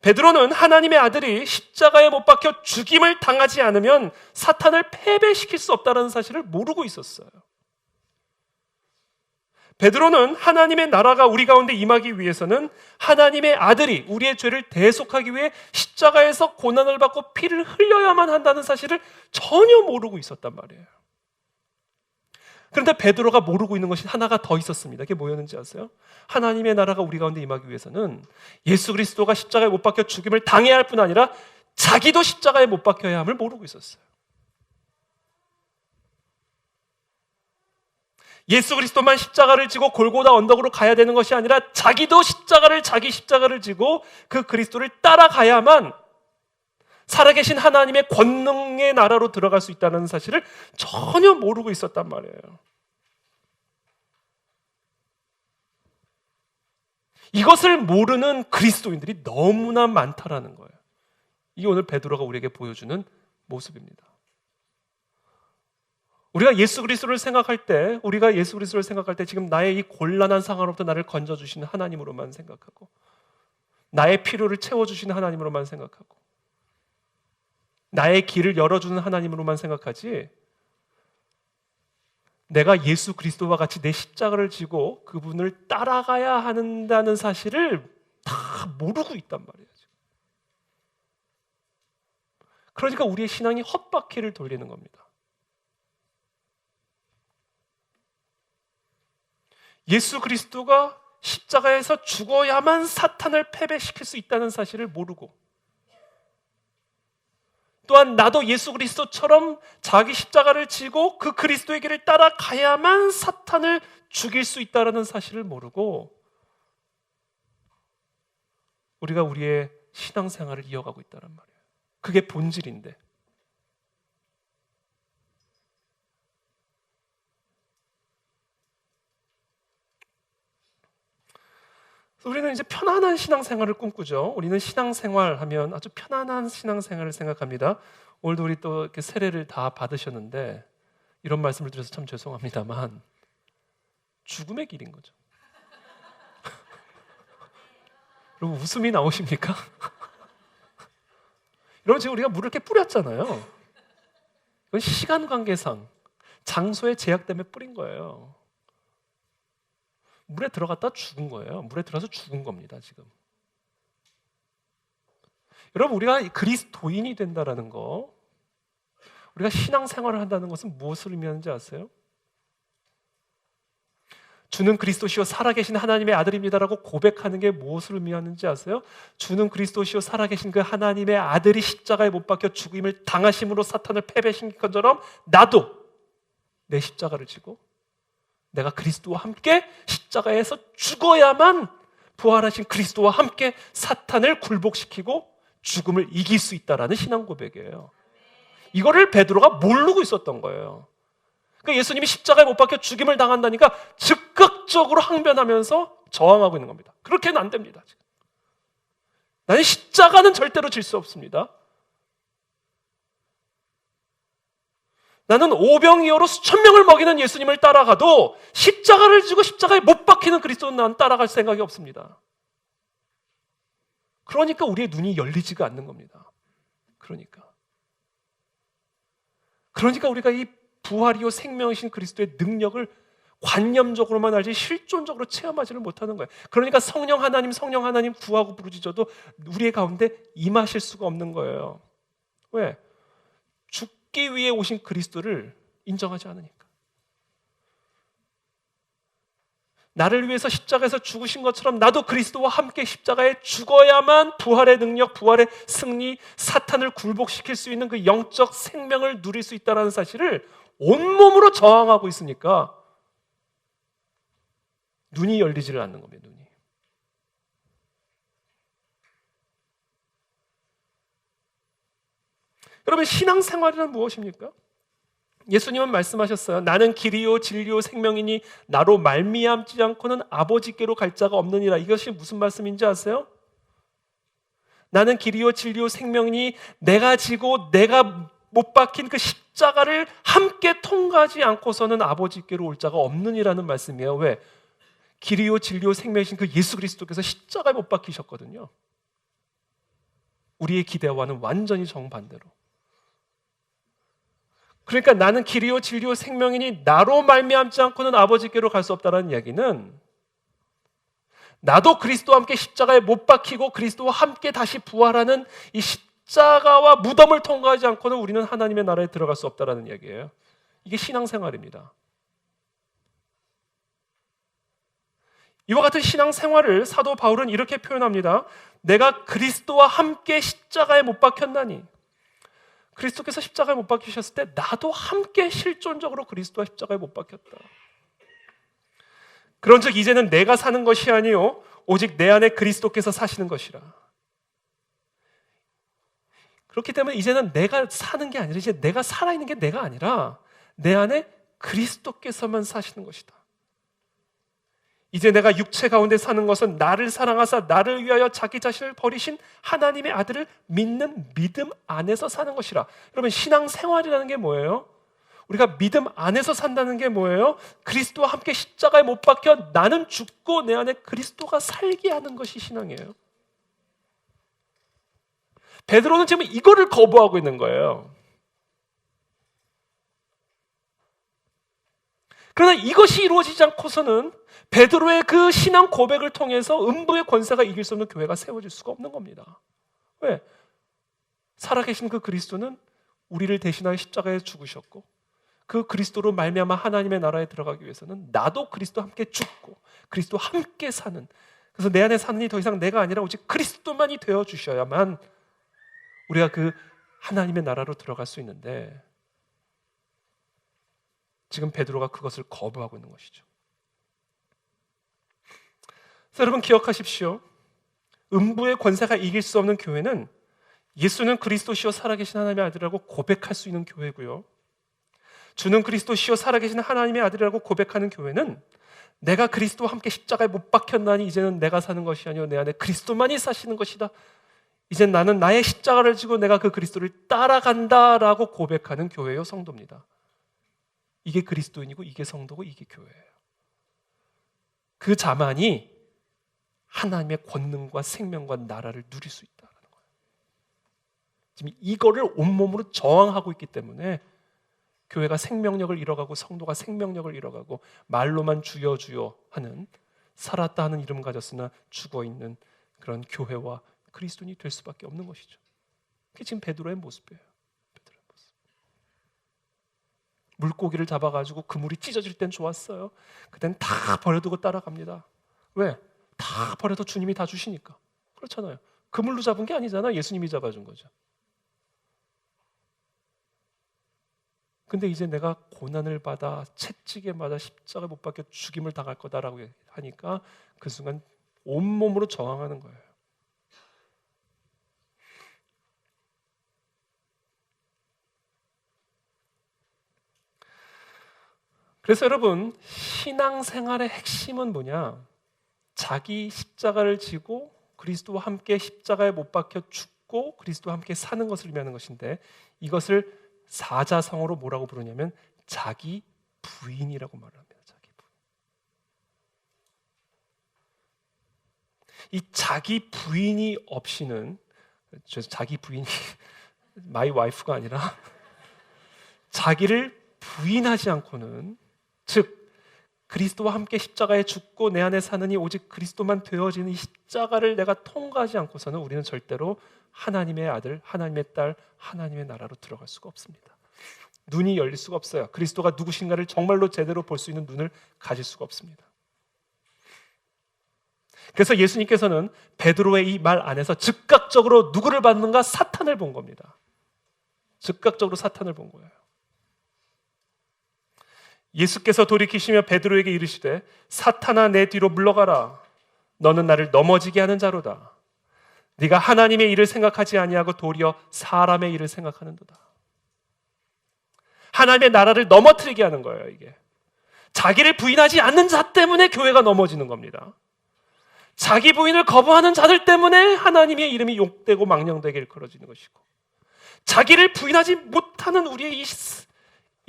Speaker 1: 베드로는 하나님의 아들이 십자가에 못 박혀 죽임을 당하지 않으면 사탄을 패배시킬 수 없다는 사실을 모르고 있었어요. 베드로는 하나님의 나라가 우리 가운데 임하기 위해서는 하나님의 아들이 우리의 죄를 대속하기 위해 십자가에서 고난을 받고 피를 흘려야만 한다는 사실을 전혀 모르고 있었단 말이에요. 그런데 베드로가 모르고 있는 것이 하나가 더 있었습니다. 그게 뭐였는지 아세요? 하나님의 나라가 우리 가운데 임하기 위해서는 예수 그리스도가 십자가에 못 박혀 죽임을 당해야 할 뿐 아니라 자기도 십자가에 못 박혀야 함을 모르고 있었어요. 예수 그리스도만 십자가를 지고 골고다 언덕으로 가야 되는 것이 아니라 자기도 자기 십자가를 지고 그 그리스도를 따라가야만 살아계신 하나님의 권능의 나라로 들어갈 수 있다는 사실을 전혀 모르고 있었단 말이에요. 이것을 모르는 그리스도인들이 너무나 많다라는 거예요. 이게 오늘 베드로가 우리에게 보여주는 모습입니다. 우리가 예수 그리스도를 생각할 때 지금 나의 이 곤란한 상황으로부터 나를 건져주시는 하나님으로만 생각하고, 나의 필요를 채워주시는 하나님으로만 생각하고, 나의 길을 열어주는 하나님으로만 생각하지, 내가 예수 그리스도와 같이 내 십자가를 지고 그분을 따라가야 한다는 사실을 다 모르고 있단 말이에요. 그러니까 우리의 신앙이 헛바퀴를 돌리는 겁니다. 예수 그리스도가 십자가에서 죽어야만 사탄을 패배시킬 수 있다는 사실을 모르고, 또한 나도 예수 그리스도처럼 자기 십자가를 지고 그 그리스도의 길을 따라가야만 사탄을 죽일 수 있다는 사실을 모르고 우리가 우리의 신앙생활을 이어가고 있다는 말이에요. 그게 본질인데, 우리는 이제 편안한 신앙생활을 꿈꾸죠. 우리는 신앙생활 하면 아주 편안한 신앙생활을 생각합니다. 오늘도 우리 또 이렇게 세례를 다 받으셨는데 이런 말씀을 드려서 참 죄송합니다만 죽음의 길인 거죠. 여러분 웃음이 나오십니까? 여러분 지금 우리가 물을 이렇게 뿌렸잖아요. 이건 시간 관계상 장소의 제약 때문에 뿌린 거예요. 물에 들어갔다 죽은 거예요. 물에 들어서 죽은 겁니다, 지금. 여러분, 우리가 그리스도인이 된다라는 거, 우리가 신앙생활을 한다는 것은 무엇을 의미하는지 아세요? 주는 그리스도시요 살아계신 하나님의 아들입니다라고 고백하는 게 무엇을 의미하는지 아세요? 주는 그리스도시요 살아계신 그 하나님의 아들이 십자가에 못 박혀 죽임을 당하심으로 사탄을 패배시킨 것처럼 나도 내 십자가를 지고 내가 그리스도와 함께 십자가에서 죽어야만 부활하신 그리스도와 함께 사탄을 굴복시키고 죽음을 이길 수 있다라는 신앙 고백이에요. 이거를 베드로가 모르고 있었던 거예요. 그러니까 예수님이 십자가에 못 박혀 죽임을 당한다니까 즉각적으로 항변하면서 저항하고 있는 겁니다. 그렇게는 안 됩니다. 나는 십자가는 절대로 질 수 없습니다. 나는 오병이어로 수천 명을 먹이는 예수님을 따라가도 십자가를 지고 십자가에 못 박히는 그리스도는 난 따라갈 생각이 없습니다. 그러니까 우리의 눈이 열리지가 않는 겁니다. 그러니까 우리가 이 부활이요 생명이신 그리스도의 능력을 관념적으로만 알지 실존적으로 체험하지를 못하는 거예요. 그러니까 성령 하나님 구하고 부르짖어도 우리의 가운데 임하실 수가 없는 거예요. 왜? 죽기 위해 오신 그리스도를 인정하지 않으니까. 나를 위해서 십자가에서 죽으신 것처럼 나도 그리스도와 함께 십자가에 죽어야만 부활의 능력, 부활의 승리, 사탄을 굴복시킬 수 있는 그 영적 생명을 누릴 수 있다는 사실을 온몸으로 저항하고 있으니까 눈이 열리지를 않는 겁니다. 눈이. 여러분, 신앙생활이란 무엇입니까? 예수님은 말씀하셨어요. 나는 길이요 진리요 생명이니 나로 말미암지 않고는 아버지께로 갈 자가 없느니라. 이것이 무슨 말씀인지 아세요? 나는 길이요 진리요 생명이니 내가 지고 내가 못 박힌 그 십자가를 함께 통과하지 않고서는 아버지께로 올 자가 없느니라는 말씀이에요. 왜? 길이요 진리요 생명이신 그 예수 그리스도께서 십자가에 못 박히셨거든요. 우리의 기대와는 완전히 정반대로. 그러니까 나는 길이요 진리요 생명이니 나로 말미암지 않고는 아버지께로 갈 수 없다는 이야기는 나도 그리스도와 함께 십자가에 못 박히고 그리스도와 함께 다시 부활하는 이 십자가와 무덤을 통과하지 않고는 우리는 하나님의 나라에 들어갈 수 없다는 이야기예요. 이게 신앙생활입니다. 이와 같은 신앙생활을 사도 바울은 이렇게 표현합니다. 내가 그리스도와 함께 십자가에 못 박혔나니, 그리스도께서 십자가에 못 박히셨을 때 나도 함께 실존적으로 그리스도와 십자가에 못 박혔다. 그런즉 이제는 내가 사는 것이 아니요 오직 내 안에 그리스도께서 사시는 것이라. 그렇기 때문에 이제는 내가 사는 게 아니라 이제 내가 살아있는 게 내가 아니라 내 안에 그리스도께서만 사시는 것이다. 이제 내가 육체 가운데 사는 것은 나를 사랑하사 나를 위하여 자기 자신을 버리신 하나님의 아들을 믿는 믿음 안에서 사는 것이라. 여러분, 신앙생활이라는 게 뭐예요? 우리가 믿음 안에서 산다는 게 뭐예요? 그리스도와 함께 십자가에 못 박혀 나는 죽고 내 안에 그리스도가 살게 하는 것이 신앙이에요. 베드로는 지금 이거를 거부하고 있는 거예요. 그러나 이것이 이루어지지 않고서는 베드로의 그 신앙 고백을 통해서 음부의 권세가 이길 수 없는 교회가 세워질 수가 없는 겁니다. 왜? 살아계신 그 그리스도는 우리를 대신하여 십자가에 죽으셨고 그 그리스도로 말미암아 하나님의 나라에 들어가기 위해서는 나도 그리스도와 함께 죽고 그리스도와 함께 사는, 그래서 내 안에 사는 이 더 이상 내가 아니라 오직 그리스도만이 되어 주셔야만 우리가 그 하나님의 나라로 들어갈 수 있는데 지금 베드로가 그것을 거부하고 있는 것이죠. 그래서 여러분 기억하십시오. 음부의 권세가 이길 수 없는 교회는 예수는 그리스도시요 살아계신 하나님의 아들이라고 고백할 수 있는 교회고요. 주는 그리스도시요 살아계신 하나님의 아들이라고 고백하는 교회는 내가 그리스도와 함께 십자가에 못 박혔나니 이제는 내가 사는 것이 아니요 내 안에 그리스도만이 사시는 것이다. 이제 나는 나의 십자가를 지고 내가 그 그리스도를 따라간다라고 고백하는 교회요 성도입니다. 이게 그리스도인이고 이게 성도고 이게 교회예요. 그 자만이 하나님의 권능과 생명과 나라를 누릴 수 있다는 거예요. 지금 이거를 온몸으로 저항하고 있기 때문에 교회가 생명력을 잃어가고 성도가 생명력을 잃어가고 말로만 주여 주여 하는 살았다 하는 이름 가졌으나 죽어있는 그런 교회와 그리스도인이 될 수밖에 없는 것이죠. 그게 지금 베드로의 모습이에요. 물고기를 잡아가지고 그물이 찢어질 땐 좋았어요. 그땐 다 버려두고 따라갑니다. 왜? 다 버려도 주님이 다 주시니까. 그렇잖아요. 그물로 잡은 게 아니잖아. 예수님이 잡아준 거죠. 근데 이제 내가 고난을 받아 채찍에 맞아 십자가 못 박혀 죽임을 당할 거다라고 하니까 그 순간 온몸으로 저항하는 거예요. 그래서 여러분, 신앙생활의 핵심은 뭐냐? 자기 십자가를 지고 그리스도와 함께 십자가에 못 박혀 죽고 그리스도와 함께 사는 것을 의미하는 것인데, 이것을 사자성어로 뭐라고 부르냐면 자기 부인이라고 말을 합니다. 자기 부인. 이 자기 부인이 없이는, 자기 부인이 마이 와이프가 아니라 자기를 부인하지 않고는, 즉 그리스도와 함께 십자가에 죽고 내 안에 사느니 오직 그리스도만 되어지는 이 십자가를 내가 통과하지 않고서는 우리는 절대로 하나님의 아들, 하나님의 딸, 하나님의 나라로 들어갈 수가 없습니다. 눈이 열릴 수가 없어요. 그리스도가 누구신가를 정말로 제대로 볼 수 있는 눈을 가질 수가 없습니다. 그래서 예수님께서는 베드로의 이 말 안에서 즉각적으로 누구를 봤는가? 사탄을 본 겁니다. 즉각적으로 사탄을 본 거예요. 예수께서 돌이키시며 베드로에게 이르시되 사탄아 내 뒤로 물러가라. 너는 나를 넘어지게 하는 자로다. 네가 하나님의 일을 생각하지 아니하고 도리어 사람의 일을 생각하는도다. 하나님의 나라를 넘어뜨리게 하는 거예요. 이게 자기를 부인하지 않는 자 때문에 교회가 넘어지는 겁니다. 자기 부인을 거부하는 자들 때문에 하나님의 이름이 욕되고 망령되게 일컬어지는 것이고, 자기를 부인하지 못하는 우리의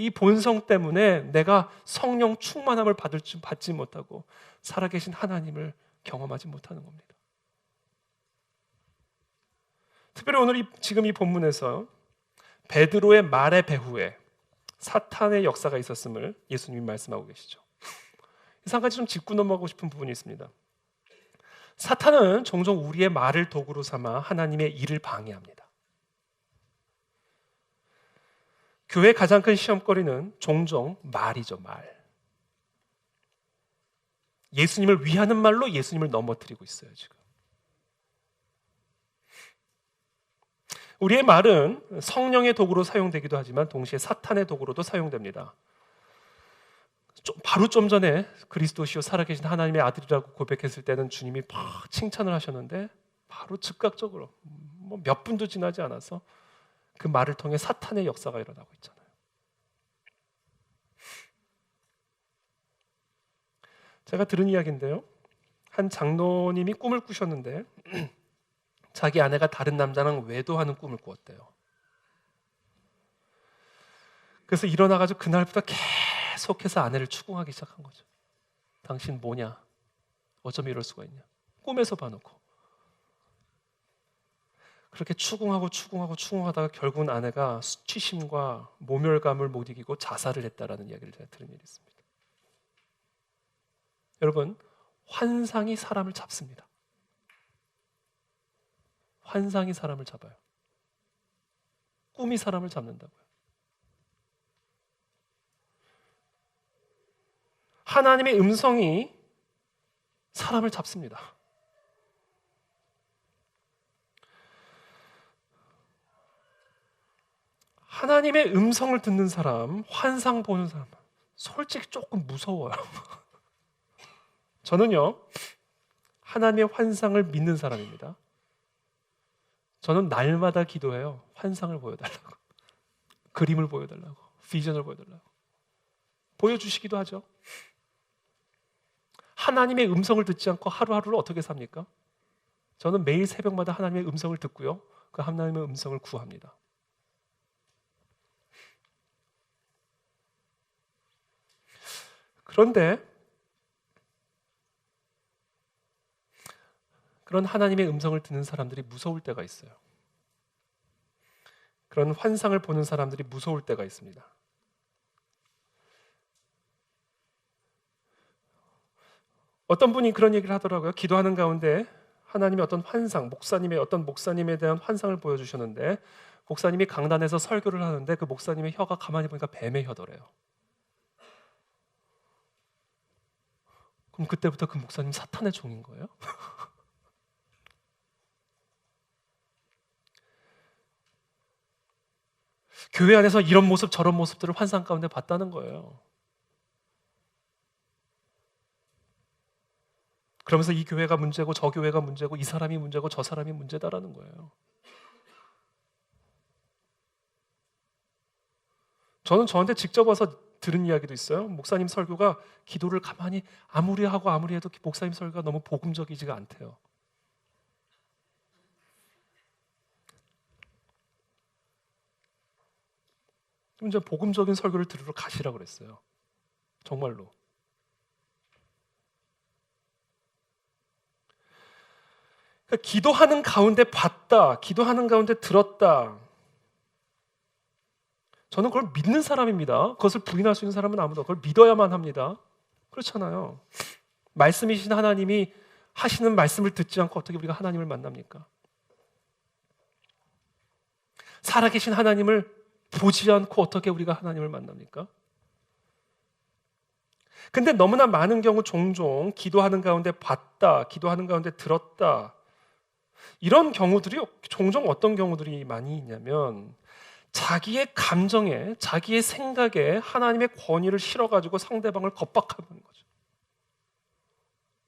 Speaker 1: 이 본성 때문에 내가 성령 충만함을 받지 못하고 살아계신 하나님을 경험하지 못하는 겁니다. 특별히 오늘 지금 이 본문에서 베드로의 말의 배후에 사탄의 역사가 있었음을 예수님이 말씀하고 계시죠. 한 가지 좀 짚고 넘어가고 싶은 부분이 있습니다. 사탄은 종종 우리의 말을 도구로 삼아 하나님의 일을 방해합니다. 교회의 가장 큰 시험거리는 종종 말이죠, 말. 예수님을 위하는 말로 예수님을 넘어뜨리고 있어요, 지금. 우리의 말은 성령의 도구로 사용되기도 하지만 동시에 사탄의 도구로도 사용됩니다. 바로 좀 전에 그리스도시요 살아계신 하나님의 아들이라고 고백했을 때는 주님이 막 칭찬을 하셨는데, 바로 즉각적으로 몇 분도 지나지 않아서 그 말을 통해 사탄의 역사가 일어나고 있잖아요. 제가 들은 이야기인데요, 한 장로님이 꿈을 꾸셨는데 자기 아내가 다른 남자랑 외도하는 꿈을 꾸었대요. 그래서 일어나가지고 그날부터 계속해서 아내를 추궁하기 시작한 거죠. 당신 뭐냐? 어쩜 이럴 수가 있냐? 꿈에서 봐놓고. 그렇게 추궁하다가 결국은 아내가 수치심과 모멸감을 못 이기고 자살을 했다라는 이야기를 제가 들은 일이 있습니다. 여러분, 환상이 사람을 잡습니다. 환상이 사람을 잡아요. 꿈이 사람을 잡는다고요. 하나님의 음성이 사람을 잡습니다. 하나님의 음성을 듣는 사람, 환상 보는 사람, 솔직히 조금 무서워요. 저는요, 하나님의 환상을 믿는 사람입니다. 저는 날마다 기도해요. 환상을 보여달라고, 그림을 보여달라고, 비전을 보여달라고. 보여주시기도 하죠. 하나님의 음성을 듣지 않고 하루하루를 어떻게 삽니까? 저는 매일 새벽마다 하나님의 음성을 듣고요, 그 하나님의 음성을 구합니다. 그런데 그런 하나님의 음성을 듣는 사람들이 무서울 때가 있어요. 그런 환상을 보는 사람들이 무서울 때가 있습니다. 어떤 분이 그런 얘기를 하더라고요. 기도하는 가운데 하나님의 어떤 환상, 어떤 목사님에 대한 환상을 보여주셨는데, 목사님이 강단에서 설교를 하는데 그 목사님의 혀가 가만히 보니까 뱀의 혀더래요. 그럼 그때부터 그 목사님 사탄의 종인 거예요? 교회 안에서 이런 모습 저런 모습들을 환상 가운데 봤다는 거예요. 그러면서 이 교회가 문제고 저 교회가 문제고 이 사람이 문제고 저 사람이 문제다라는 거예요. 저는 저한테 직접 와서 들은 이야기도 있어요. 목사님 설교가 기도를 가만히 아무리 하고 아무리 해도 목사님 설교가 너무 복음적이지가 않대요. 그럼 이제 복음적인 설교를 들으러 가시라고 그랬어요. 정말로. 그러니까 기도하는 가운데 봤다, 기도하는 가운데 들었다. 저는 그걸 믿는 사람입니다. 그것을 부인할 수 있는 사람은 아무도. 그걸 믿어야만 합니다. 그렇잖아요. 말씀이신 하나님이 하시는 말씀을 듣지 않고 어떻게 우리가 하나님을 만납니까? 살아계신 하나님을 보지 않고 어떻게 우리가 하나님을 만납니까? 근데 너무나 많은 경우 종종 기도하는 가운데 봤다, 기도하는 가운데 들었다, 이런 경우들이 종종 어떤 경우들이 많이 있냐면 자기의 감정에, 자기의 생각에 하나님의 권위를 실어가지고 상대방을 겁박하는 거죠.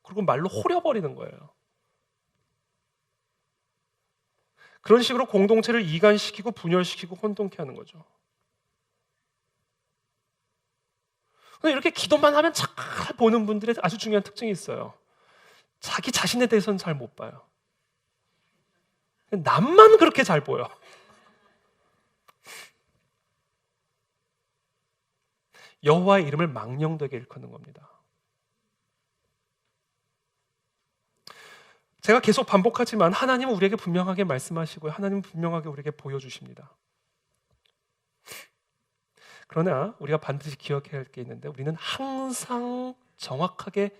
Speaker 1: 그리고 말로 호려버리는 거예요. 그런 식으로 공동체를 이간시키고 분열시키고 혼동케 하는 거죠. 이렇게 기도만 하면 잘 보는 분들의 아주 중요한 특징이 있어요. 자기 자신에 대해서는 잘 못 봐요. 남만 그렇게 잘 보여. 여호와의 이름을 망령되게 일컫는 겁니다. 제가 계속 반복하지만 하나님은 우리에게 분명하게 말씀하시고요. 하나님은 분명하게 우리에게 보여주십니다. 그러나 우리가 반드시 기억해야 할 게 있는데 우리는 항상 정확하게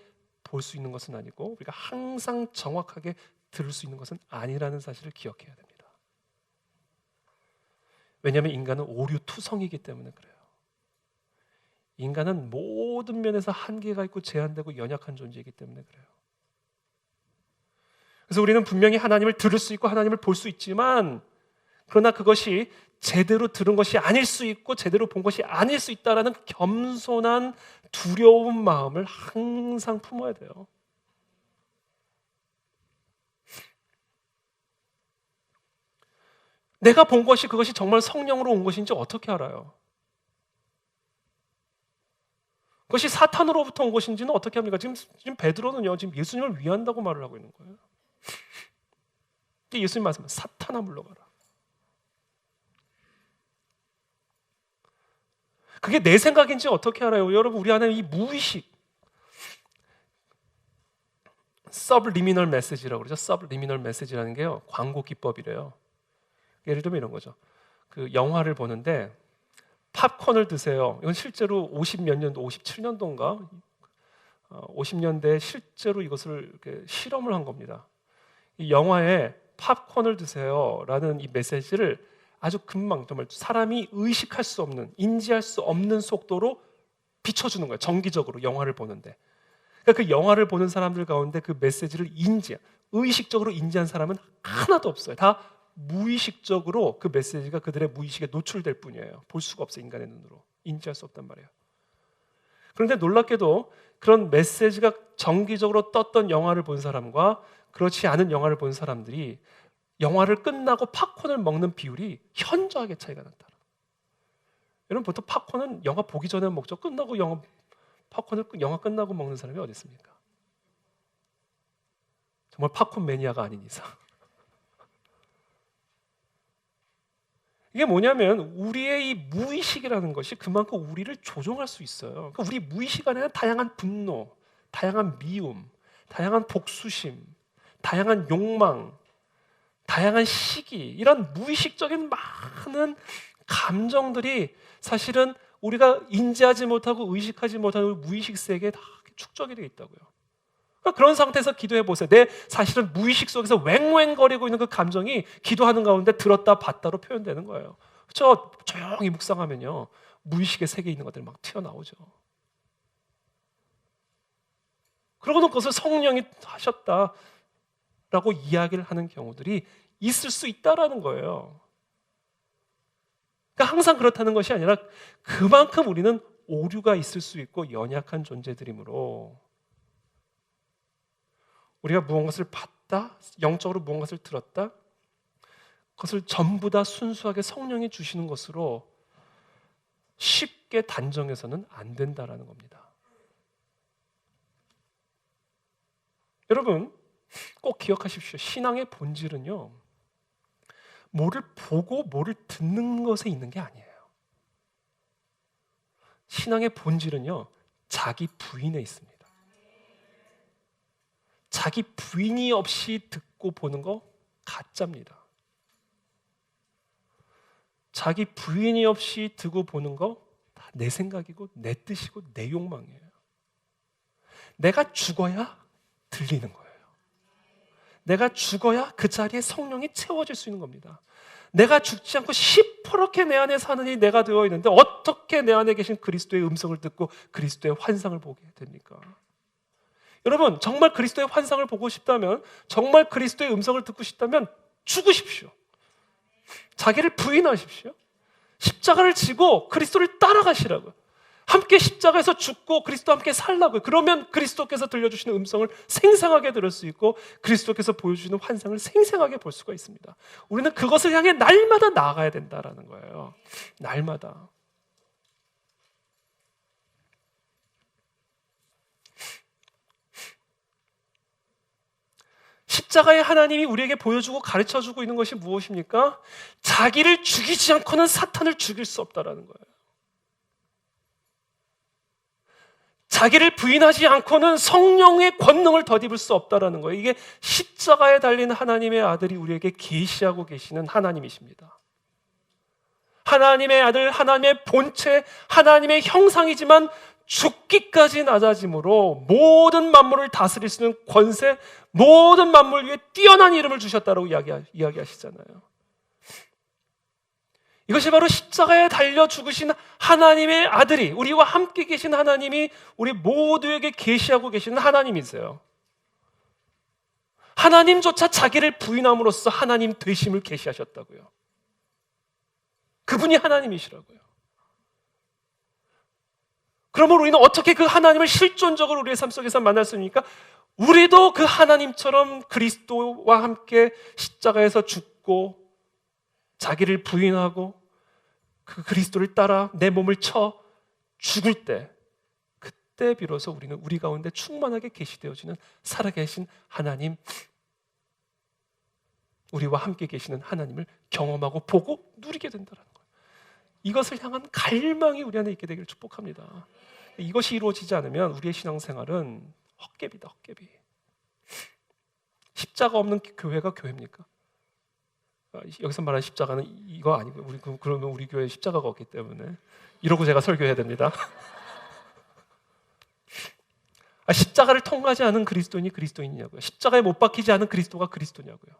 Speaker 1: 볼 수 있는 것은 아니고 우리가 항상 정확하게 들을 수 있는 것은 아니라는 사실을 기억해야 됩니다. 왜냐하면 인간은 오류투성이기 때문에 그래요. 인간은 모든 면에서 한계가 있고 제한되고 연약한 존재이기 때문에 그래요. 그래서 우리는 분명히 하나님을 들을 수 있고 하나님을 볼 수 있지만 그러나 그것이 제대로 들은 것이 아닐 수 있고 제대로 본 것이 아닐 수 있다라는 겸손한 두려운 마음을 항상 품어야 돼요. 내가 본 것이 그것이 정말 성령으로 온 것인지 어떻게 알아요? 그것이 사탄으로부터 온 것인지는 어떻게 합니까? 지금 베드로는요, 지금 예수님을 위한다고 말을 하고 있는 거예요. 예수님 말씀은 사탄아 물러가라. 그게 내 생각인지 어떻게 알아요? 여러분, 우리 안에 이 무의식, 서브리미널 메시지라고 그러죠. 서브리미널 메시지라는 게요, 광고 기법이래요. 예를 들면 이런 거죠. 그 영화를 보는데 팝콘을 드세요. 이건 실제로 50몇 년도, 57년도인가? 50년대에 실제로 이것을 이렇게 실험을 한 겁니다. 이 영화에 팝콘을 드세요라는 이 메시지를 아주 금방 정말 사람이 의식할 수 없는, 인지할 수 없는 속도로 비춰주는 거예요. 정기적으로 영화를 보는데. 그러니까 그 영화를 보는 사람들 가운데 그 메시지를 의식적으로 인지한 사람은 하나도 없어요. 다 무의식적으로 그 메시지가 그들의 무의식에 노출될 뿐이에요. 볼 수가 없어요. 인간의 눈으로. 인지할 수 없단 말이에요. 그런데 놀랍게도 그런 메시지가 정기적으로 떴던 영화를 본 사람과 그렇지 않은 영화를 본 사람들이 영화를 끝나고 팝콘을 먹는 비율이 현저하게 차이가 났다. 여러분, 보통 팝콘은 영화 보기 전에 먹죠. 끝나고 팝콘을 영화 끝나고 먹는 사람이 어디 있습니까? 정말 팝콘 매니아가 아닌 이상. 이게 뭐냐면 우리의 이 무의식이라는 것이 그만큼 우리를 조종할 수 있어요. 그러니까 우리 무의식 안에는 다양한 분노, 다양한 미움, 다양한 복수심, 다양한 욕망, 다양한 시기, 이런 무의식적인 많은 감정들이 사실은 우리가 인지하지 못하고 의식하지 못하는 무의식 세계에 다 축적이 되어 있다고요. 그런 상태에서 기도해 보세요. 내 사실은 무의식 속에서 왱왱거리고 있는 그 감정이 기도하는 가운데 들었다 봤다로 표현되는 거예요. 그렇죠? 조용히 묵상하면요, 무의식의 세계에 있는 것들이 막 튀어나오죠. 그러고는 그것을 성령이 하셨다라고 이야기를 하는 경우들이 있을 수 있다라는 거예요. 그러니까 항상 그렇다는 것이 아니라 그만큼 우리는 오류가 있을 수 있고 연약한 존재들이므로 우리가 무언가를 봤다, 영적으로 무언가를 들었다, 그것을 전부 다 순수하게 성령이 주시는 것으로 쉽게 단정해서는 안 된다라는 겁니다. 여러분, 꼭 기억하십시오. 신앙의 본질은요, 뭐를 보고 뭐를 듣는 것에 있는 게 아니에요. 신앙의 본질은요, 자기 부인에 있습니다. 자기 부인이 없이 듣고 보는 거 가짜입니다. 자기 부인이 없이 듣고 보는 거 다 내 생각이고 내 뜻이고 내 욕망이에요. 내가 죽어야 들리는 거예요. 내가 죽어야 그 자리에 성령이 채워질 수 있는 겁니다. 내가 죽지 않고 시퍼렇게 내 안에 사는 이 내가 되어 있는데 어떻게 내 안에 계신 그리스도의 음성을 듣고 그리스도의 환상을 보게 됩니까? 여러분, 정말 그리스도의 환상을 보고 싶다면, 정말 그리스도의 음성을 듣고 싶다면 죽으십시오. 자기를 부인하십시오. 십자가를 지고 그리스도를 따라가시라고요. 함께 십자가에서 죽고 그리스도와 함께 살라고요. 그러면 그리스도께서 들려주시는 음성을 생생하게 들을 수 있고 그리스도께서 보여주시는 환상을 생생하게 볼 수가 있습니다. 우리는 그것을 향해 날마다 나아가야 된다라는 거예요. 날마다. 십자가의 하나님이 우리에게 보여주고 가르쳐주고 있는 것이 무엇입니까? 자기를 죽이지 않고는 사탄을 죽일 수 없다라는 거예요. 자기를 부인하지 않고는 성령의 권능을 덧입을 수 없다라는 거예요. 이게 십자가에 달린 하나님의 아들이 우리에게 계시하고 계시는 하나님이십니다. 하나님의 아들, 하나님의 본체, 하나님의 형상이지만 죽기까지 낮아짐으로 모든 만물을 다스릴 수 있는 권세, 모든 만물 위에 뛰어난 이름을 주셨다고 이야기하시잖아요. 이것이 바로 십자가에 달려 죽으신 하나님의 아들이, 우리와 함께 계신 하나님이 우리 모두에게 계시하고 계시는 하나님이세요. 하나님조차 자기를 부인함으로써 하나님 되심을 계시하셨다고요. 그분이 하나님이시라고요. 그러므로 우리는 어떻게 그 하나님을 실존적으로 우리의 삶 속에서 만날 수 있습니까? 우리도 그 하나님처럼 그리스도와 함께 십자가에서 죽고 자기를 부인하고 그 그리스도를 따라 내 몸을 쳐 죽을 때, 그때 비로소 우리는 우리 가운데 충만하게 계시되어지는 살아계신 하나님, 우리와 함께 계시는 하나님을 경험하고 보고 누리게 된다는 거예요. 이것을 향한 갈망이 우리 안에 있게 되기를 축복합니다. 이것이 이루어지지 않으면 우리의 신앙생활은 헛개비다, 헛개비. 십자가 없는 교회가 교회입니까? 여기서 말하는 십자가는 이거 아니고요. 그러면 우리 교회에 십자가가 없기 때문에 이러고 제가 설교해야 됩니다. 십자가를 통과하지 않은 그리스도인이 그리스도인이냐고요. 십자가에 못 박히지 않은 그리스도가 그리스도냐고요.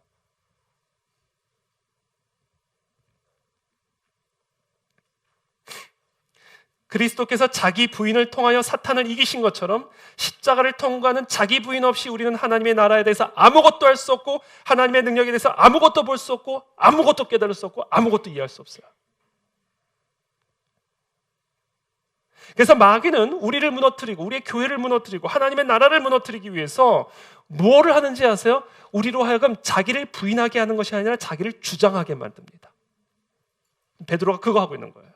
Speaker 1: 그리스도께서 자기 부인을 통하여 사탄을 이기신 것처럼 십자가를 통과하는 자기 부인 없이 우리는 하나님의 나라에 대해서 아무것도 할 수 없고 하나님의 능력에 대해서 아무것도 볼 수 없고 아무것도 깨달을 수 없고 아무것도 이해할 수 없어요. 그래서 마귀는 우리를 무너뜨리고 우리의 교회를 무너뜨리고 하나님의 나라를 무너뜨리기 위해서 뭐를 하는지 아세요? 우리로 하여금 자기를 부인하게 하는 것이 아니라 자기를 주장하게 만듭니다. 베드로가 그거 하고 있는 거예요.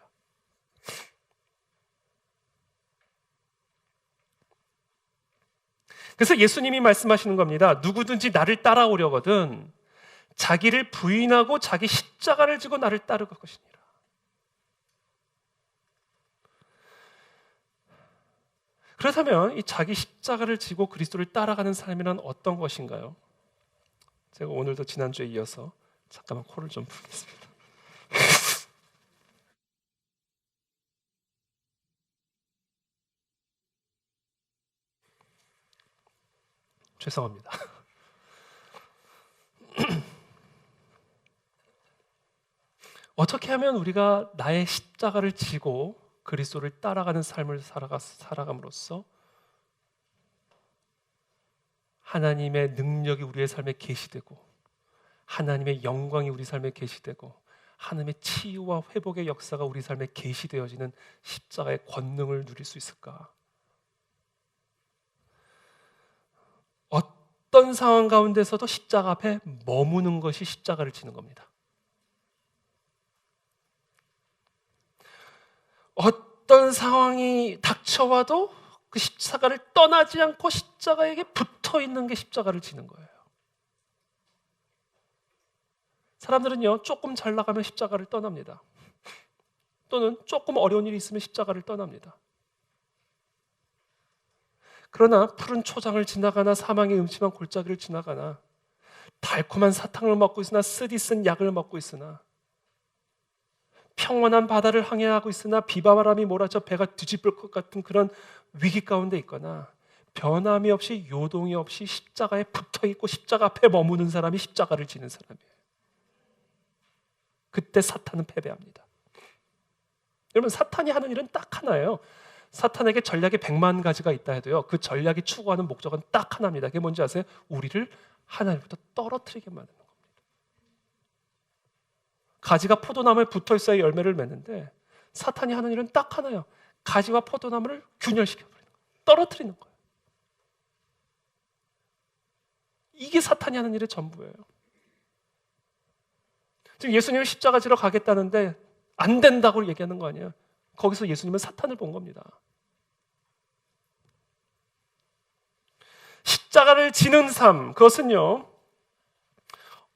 Speaker 1: 그래서 예수님이 말씀하시는 겁니다. 누구든지 나를 따라오려거든 자기를 부인하고 자기 십자가를 지고 나를 따를 것이니라. 그렇다면 이 자기 십자가를 지고 그리스도를 따라가는 삶이란 어떤 것인가요? 제가 오늘도 지난주에 이어서 잠깐만 코를 좀 풀겠습니다. 죄송합니다. 어떻게 하면 우리가 나의 십자가를 지고 그리스도를 따라가는 삶을 살아감으로써 하나님의 능력이 우리의 삶에 계시되고 하나님의 영광이 우리 삶에 계시되고 하나님의 치유와 회복의 역사가 우리 삶에 계시되어지는 십자가의 권능을 누릴 수 있을까? 어떤 상황 가운데서도 십자가 앞에 머무는 것이 십자가를 지는 겁니다. 어떤 상황이 닥쳐와도 그 십자가를 떠나지 않고 십자가에게 붙어 있는 게 십자가를 지는 거예요. 사람들은요, 조금 잘 나가면 십자가를 떠납니다. 또는 조금 어려운 일이 있으면 십자가를 떠납니다. 그러나 푸른 초장을 지나가나 사망의 음침한 골짜기를 지나가나 달콤한 사탕을 먹고 있으나 쓰디쓴 약을 먹고 있으나 평온한 바다를 항해하고 있으나 비바람이 몰아쳐 배가 뒤집을 것 같은 그런 위기 가운데 있거나 변함이 없이 요동이 없이 십자가에 붙어있고 십자가 앞에 머무는 사람이 십자가를 지는 사람이에요. 그때 사탄은 패배합니다. 여러분, 사탄이 하는 일은 딱 하나예요. 사탄에게 전략이 100만 가지가 있다 해도요, 그 전략이 추구하는 목적은 딱 하나입니다. 그게 뭔지 아세요? 우리를 하나님부터 떨어뜨리게 만드는 겁니다. 가지가 포도나무에 붙어 있어야 열매를 맺는데 사탄이 하는 일은 딱 하나예요. 가지와 포도나무를 균열시켜버리는 거예요. 떨어뜨리는 거예요. 이게 사탄이 하는 일의 전부예요. 지금 예수님을 십자가 지러 가겠다는데 안 된다고 얘기하는 거 아니에요. 거기서 예수님은 사탄을 본 겁니다. 십자가를 지는 삶, 그것은요,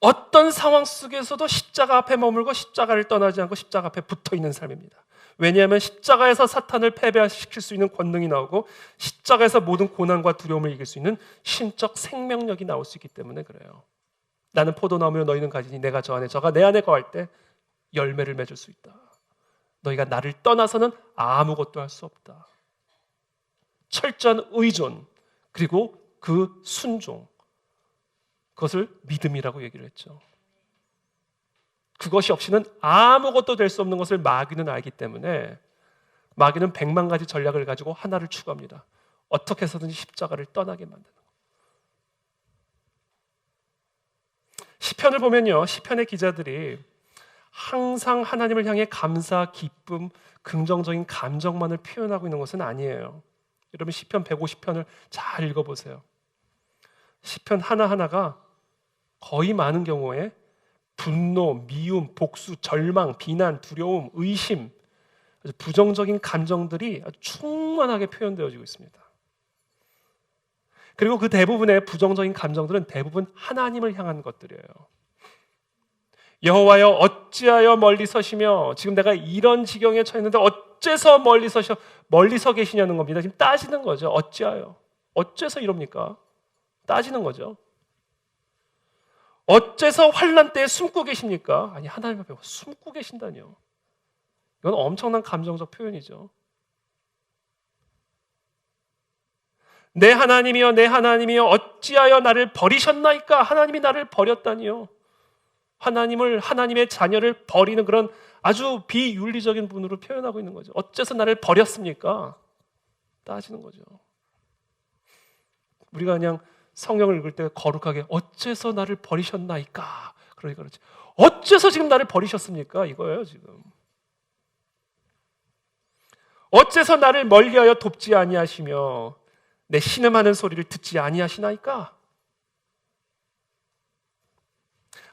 Speaker 1: 어떤 상황 속에서도 십자가 앞에 머물고 십자가를 떠나지 않고 십자가 앞에 붙어있는 삶입니다. 왜냐하면 십자가에서 사탄을 패배시킬 수 있는 권능이 나오고 십자가에서 모든 고난과 두려움을 이길 수 있는 신적 생명력이 나올 수 있기 때문에 그래요. 나는 포도나무요 너희는 가지니 내가 저 안에 저가 내 안에 거할 때 열매를 맺을 수 있다. 너희가 나를 떠나서는 아무것도 할 수 없다. 철저한 의존 그리고 그 순종, 그것을 믿음이라고 얘기를 했죠. 그것이 없이는 아무것도 될 수 없는 것을 마귀는 알기 때문에 마귀는 100만 가지 전략을 가지고 하나를 추구합니다. 어떻게 해서든지 십자가를 떠나게 만드는 것. 시편을 보면요, 시편의 기자들이 항상 하나님을 향해 감사, 기쁨, 긍정적인 감정만을 표현하고 있는 것은 아니에요. 여러분 시편 150편을 잘 읽어보세요. 시편 하나하나가 거의 많은 경우에 분노, 미움, 복수, 절망, 비난, 두려움, 의심, 아주 부정적인 감정들이 아주 충만하게 표현되어지고 있습니다. 그리고 그 대부분의 부정적인 감정들은 대부분 하나님을 향한 것들이에요. 여호와여 어찌하여 멀리 서시며, 지금 내가 이런 지경에 처했는데 어째서 멀리 서 계시냐는 겁니다. 지금 따지는 거죠. 어찌하여, 어째서 이럽니까? 따지는 거죠. 어째서 환난 때에 숨고 계십니까? 아니, 하나님 앞에 숨고 계신다니요. 이건 엄청난 감정적 표현이죠. 내 하나님이여 내 하나님이여 어찌하여 나를 버리셨나이까? 하나님이 나를 버렸다니요. 하나님의 자녀를 버리는 그런 아주 비윤리적인 분으로 표현하고 있는 거죠. 어째서 나를 버렸습니까? 따지는 거죠. 우리가 그냥 성경을 읽을 때 거룩하게 어째서 나를 버리셨나이까? 그러니까 그렇지. 어째서 지금 나를 버리셨습니까? 이거예요, 지금. 어째서 나를 멀리하여 돕지 아니하시며 내 신음하는 소리를 듣지 아니하시나이까?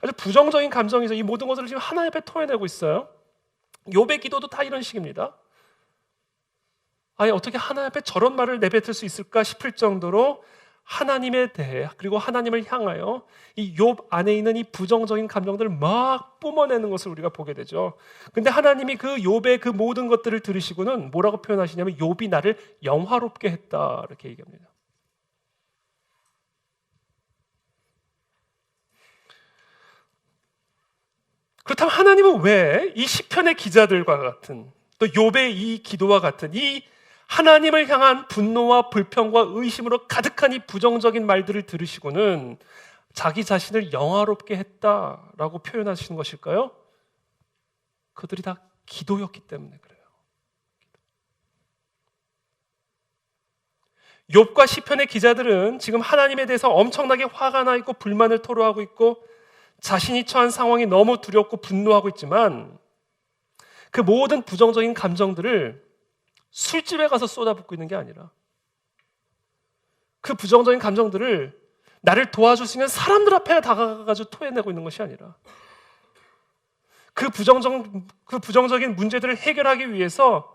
Speaker 1: 아주 부정적인 감정이죠. 이 모든 것을 지금 하나님 앞에 토해내고 있어요. 욥의 기도도 다 이런 식입니다. 아니 어떻게 하나님 앞에 저런 말을 내뱉을 수 있을까 싶을 정도로 하나님에 대해 그리고 하나님을 향하여 이 욥 안에 있는 이 부정적인 감정들을 막 뿜어내는 것을 우리가 보게 되죠. 근데 하나님이 그 욥의 그 모든 것들을 들으시고는 뭐라고 표현하시냐면 욥이 나를 영화롭게 했다 이렇게 얘기합니다. 그렇다면 하나님은 왜 이 시편의 기자들과 같은 또 욥의 이 기도와 같은 이 하나님을 향한 분노와 불평과 의심으로 가득한 이 부정적인 말들을 들으시고는 자기 자신을 영화롭게 했다라고 표현하시는 것일까요? 그들이 다 기도였기 때문에 그래요. 욥과 시편의 기자들은 지금 하나님에 대해서 엄청나게 화가 나 있고 불만을 토로하고 있고 자신이 처한 상황이 너무 두렵고 분노하고 있지만 그 모든 부정적인 감정들을 술집에 가서 쏟아붓고 있는 게 아니라 그 부정적인 감정들을 나를 도와줄 수 있는 사람들 앞에 다가가가지고 토해내고 있는 것이 아니라 그 부정적인 문제들을 해결하기 위해서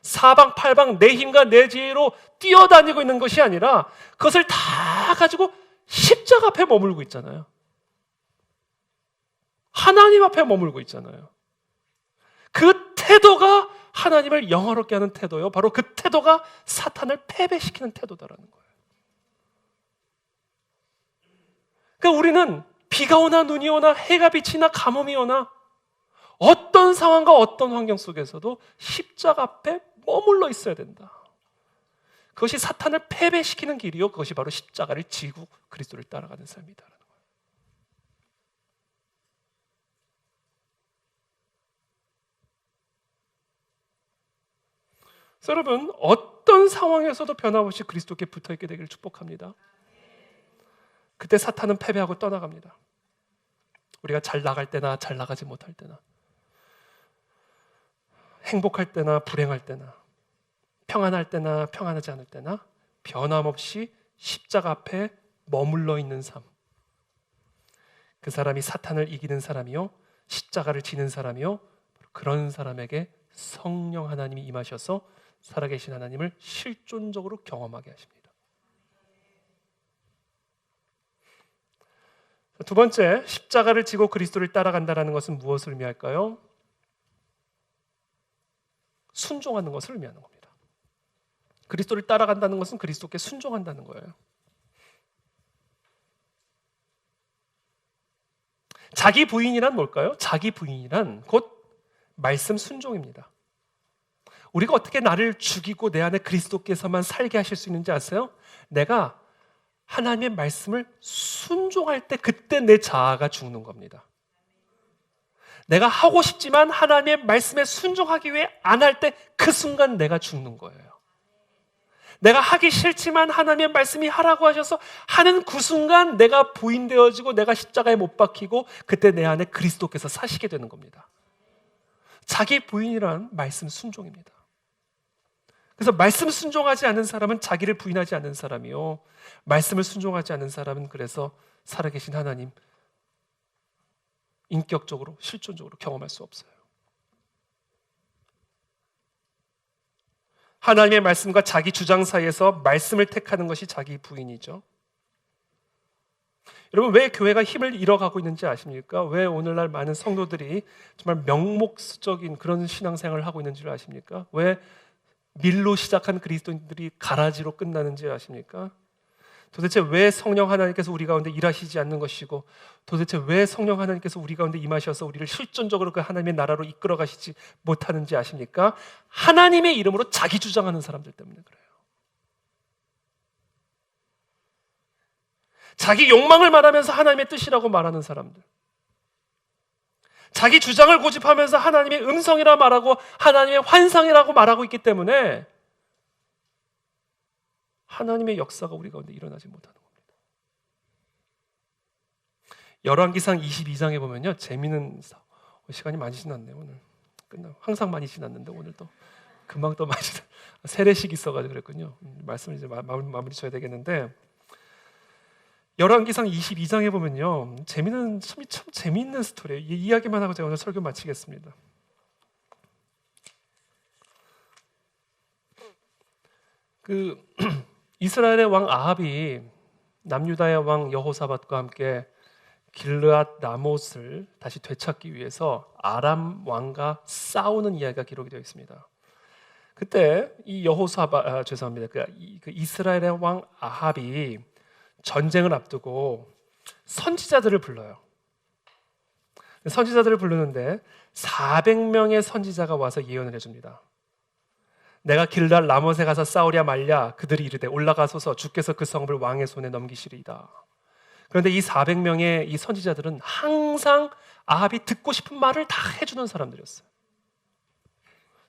Speaker 1: 사방팔방 내 힘과 내 지혜로 뛰어다니고 있는 것이 아니라 그것을 다 가지고 십자가 앞에 머물고 있잖아요. 하나님 앞에 머물고 있잖아요. 그 태도가 하나님을 영화롭게 하는 태도요. 바로 그 태도가 사탄을 패배시키는 태도다라는 거예요. 그러니까 우리는 비가 오나 눈이 오나 해가 비치나 가뭄이 오나 어떤 상황과 어떤 환경 속에서도 십자가 앞에 머물러 있어야 된다. 그것이 사탄을 패배시키는 길이요. 그것이 바로 십자가를 지고 그리스도를 따라가는 삶이다. 여러분, 어떤 상황에서도 변함없이 그리스도께 붙어있게 되기를 축복합니다. 그때 사탄은 패배하고 떠나갑니다. 우리가 잘 나갈 때나 잘 나가지 못할 때나 행복할 때나 불행할 때나 평안할 때나 평안하지 않을 때나 변함없이 십자가 앞에 머물러 있는 삶, 그 사람이 사탄을 이기는 사람이요 십자가를 지는 사람이요 그런 사람에게 성령 하나님이 임하셔서 살아계신 하나님을 실존적으로 경험하게 하십니다. 두 번째, 십자가를 지고 그리스도를 따라간다는 것은 무엇을 의미할까요? 순종하는 것을 의미하는 겁니다. 그리스도를 따라간다는 것은 그리스도께 순종한다는 거예요. 자기 부인이란 뭘까요? 자기 부인이란 곧 말씀 순종입니다. 우리가 어떻게 나를 죽이고 내 안에 그리스도께서만 살게 하실 수 있는지 아세요? 내가 하나님의 말씀을 순종할 때 그때 내 자아가 죽는 겁니다. 내가 하고 싶지만 하나님의 말씀에 순종하기 위해 안 할 때 그 순간 내가 죽는 거예요. 내가 하기 싫지만 하나님의 말씀이 하라고 하셔서 하는 그 순간 내가 부인되어지고 내가 십자가에 못 박히고 그때 내 안에 그리스도께서 사시게 되는 겁니다. 자기 부인이란 말씀 순종입니다. 그래서 말씀 순종하지 않는 사람은 자기를 부인하지 않는 사람이요 말씀을 순종하지 않는 사람은 그래서 살아계신 하나님 인격적으로 실존적으로 경험할 수 없어요. 하나님의 말씀과 자기 주장 사이에서 말씀을 택하는 것이 자기 부인이죠. 여러분, 왜 교회가 힘을 잃어가고 있는지 아십니까? 왜 오늘날 많은 성도들이 정말 명목적인 그런 신앙생활을 하고 있는지를 아십니까? 왜 밀로 시작한 그리스도인들이 가라지로 끝나는지 아십니까? 도대체 왜 성령 하나님께서 우리 가운데 일하시지 않는 것이고 도대체 왜 성령 하나님께서 우리 가운데 임하셔서 우리를 실존적으로 그 하나님의 나라로 이끌어 가시지 못하는지 아십니까? 하나님의 이름으로 자기 주장하는 사람들 때문에 그래요. 자기 욕망을 말하면서 하나님의 뜻이라고 말하는 사람들, 자기 주장을 고집하면서 하나님의 음성이라 말하고 하나님의 환상이라고 말하고 있기 때문에 하나님의 역사가 우리 가운데 일어나지 못하는 겁니다. 열왕기상 22장에 보면요, 재미있는 시간이 많이 지났네요. 오늘 끝나 항상 많이 지났는데 오늘도 금방 또 많이 세례식 있어가지고 그랬군요. 말씀을 이제 마무리 쳐야 되겠는데 열왕기상 22장에 보면요, 참 재미있는 스토리예요. 이 이야기만 하고 제가 오늘 설교 마치겠습니다. 이스라엘의 왕 아합이 남유다의 왕 여호사밧과 함께 길르앗 라못을 다시 되찾기 위해서 아람 왕과 싸우는 이야기가 기록이 되어 있습니다. 그때 이 그 이스라엘의 왕 아합이 전쟁을 앞두고 선지자들을 불러요. 선지자들을 부르는데 400명의 선지자가 와서 예언을 해줍니다. 내가 길랄 라못에 가서 싸우랴 말랴 그들이 이르되 올라가소서 주께서 그 성읍을 왕의 손에 넘기시리이다. 그런데 이 400명의 이 선지자들은 항상 아합이 듣고 싶은 말을 다 해주는 사람들이었어요.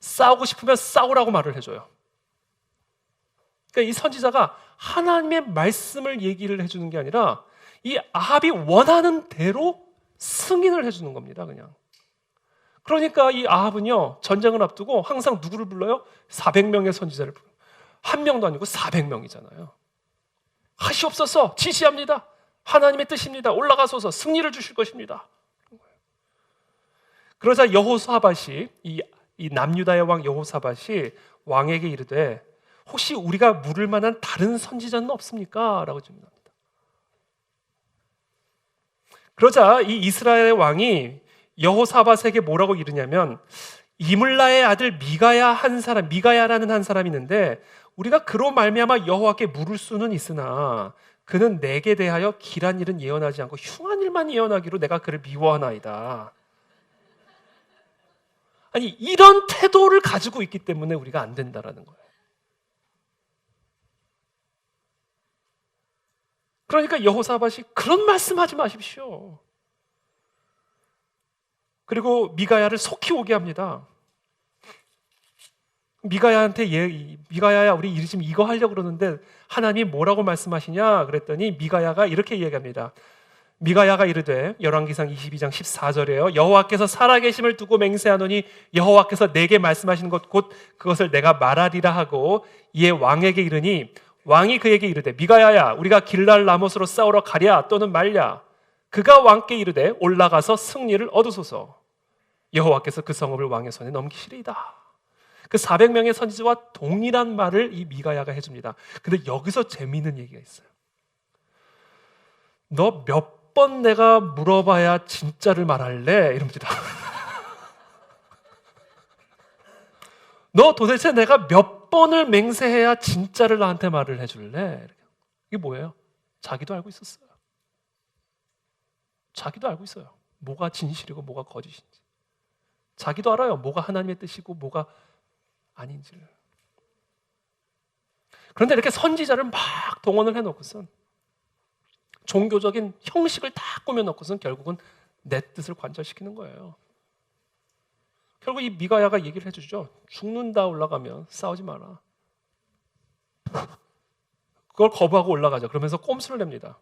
Speaker 1: 싸우고 싶으면 싸우라고 말을 해줘요. 그러니까 이 선지자가 하나님의 말씀을 얘기를 해주는 게 아니라 이 아합이 원하는 대로 승인을 해주는 겁니다. 그냥. 그러니까 이 아합은요, 전쟁을 앞두고 항상 누구를 불러요? 400명의 선지자를 불러요. 한 명도 아니고 400명이잖아요. 하시옵소서, 지시합니다. 하나님의 뜻입니다. 올라가소서, 승리를 주실 것입니다. 그러자 여호사밧이 이 남유다의 왕 여호사밧이 왕에게 이르되 혹시 우리가 물을 만한 다른 선지자는 없습니까? 라고 질문합니다. 그러자 이 이스라엘의 왕이 여호사밧에게 뭐라고 이르냐면 이물라의 아들 미가야라는 한 사람이 있는데 우리가 그로 말미암아 여호와께 물을 수는 있으나 그는 내게 대하여 길한 일은 예언하지 않고 흉한 일만 예언하기로 내가 그를 미워하나이다. 아니 이런 태도를 가지고 있기 때문에 우리가 안 된다라는 거예요. 그러니까 여호사밧이 그런 말씀하지 마십시오. 그리고 미가야를 속히 오게 합니다. 미가야한테 미가야야 우리 지금 이거 하려고 그러는데 하나님이 뭐라고 말씀하시냐 그랬더니 미가야가 이렇게 이야기합니다. 미가야가 이르되 열왕기상 22장 14절에요. 여호와께서 살아계심을 두고 맹세하노니 여호와께서 내게 말씀하신 것 곧 그것을 내가 말하리라 하고 이에 왕에게 이르니 왕이 그에게 이르되 미가야야 우리가 길랄 라못으로 싸우러 가랴 또는 말랴. 그가 왕께 이르되 올라가서 승리를 얻으소서. 여호와께서 그 성읍을 왕의 손에 넘기시리이다. 그 400명의 선지자와 동일한 말을 이 미가야가 해줍니다. 근데 여기서 재미있는 얘기가 있어요. 너 몇 번 내가 물어봐야 진짜를 말할래? 이럽니다. 너 도대체 내가 몇 번을 맹세해야 진짜를 나한테 말을 해줄래? 이게 뭐예요? 자기도 알고 있었어요. 자기도 알고 있어요. 뭐가 진실이고 뭐가 거짓인지. 자기도 알아요. 뭐가 하나님의 뜻이고 뭐가 아닌지를. 그런데 이렇게 선지자를 막 동원을 해놓고선 종교적인 형식을 다 꾸며놓고선 결국은 내 뜻을 관철시키는 거예요. 결국 이 미가야가 얘기를 해주죠. 죽는다 올라가면 싸우지 마라. 그걸 거부하고 올라가죠. 그러면서 꼼수를 냅니다.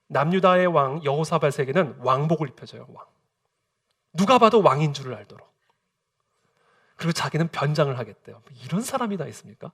Speaker 1: 남유다의 왕 여호사밧에게는 왕복을 입혀줘요. 왕. 누가 봐도 왕인 줄을 알도록. 그리고 자기는 변장을 하겠대요. 이런 사람이 다 있습니까?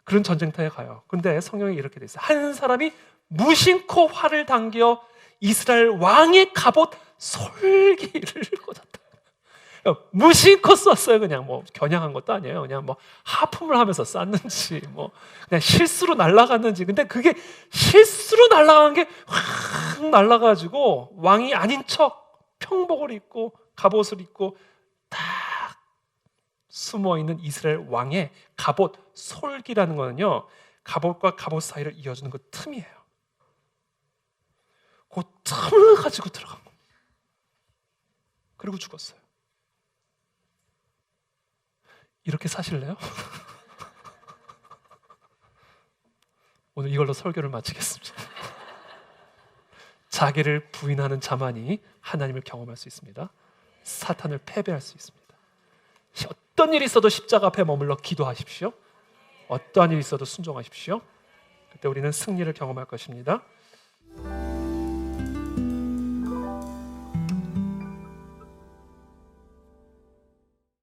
Speaker 1: 그런 전쟁터에 가요. 그런데 성경에 이렇게 돼 있어요. 한 사람이 무심코 활을 당겨 이스라엘 왕의 갑옷 솔기를 꽂았다. 무심코 썼어요. 그냥 뭐 겨냥한 것도 아니에요. 그냥 뭐 하품을 하면서 쐈는지 뭐 그냥 실수로 날아갔는지. 근데 그게 실수로 날아간 게 확 날아가지고 왕이 아닌 척 평복을 입고 갑옷을 입고 딱 숨어있는 이스라엘 왕의 갑옷 솔기라는 거는요, 갑옷과 갑옷 사이를 이어주는 그 틈이에요. 그 틈을 가지고 들어간 겁니다. 그리고 죽었어요. 이렇게 사실래요? 오늘 이걸로 설교를 마치겠습니다. 자기를 부인하는 자만이 하나님을 경험할 수 있습니다. 사탄을 패배할 수 있습니다. 어떤 일이 있어도 십자가 앞에 머물러 기도하십시오. 어떠한 일이 있어도 순종하십시오. 그때 우리는 승리를 경험할 것입니다.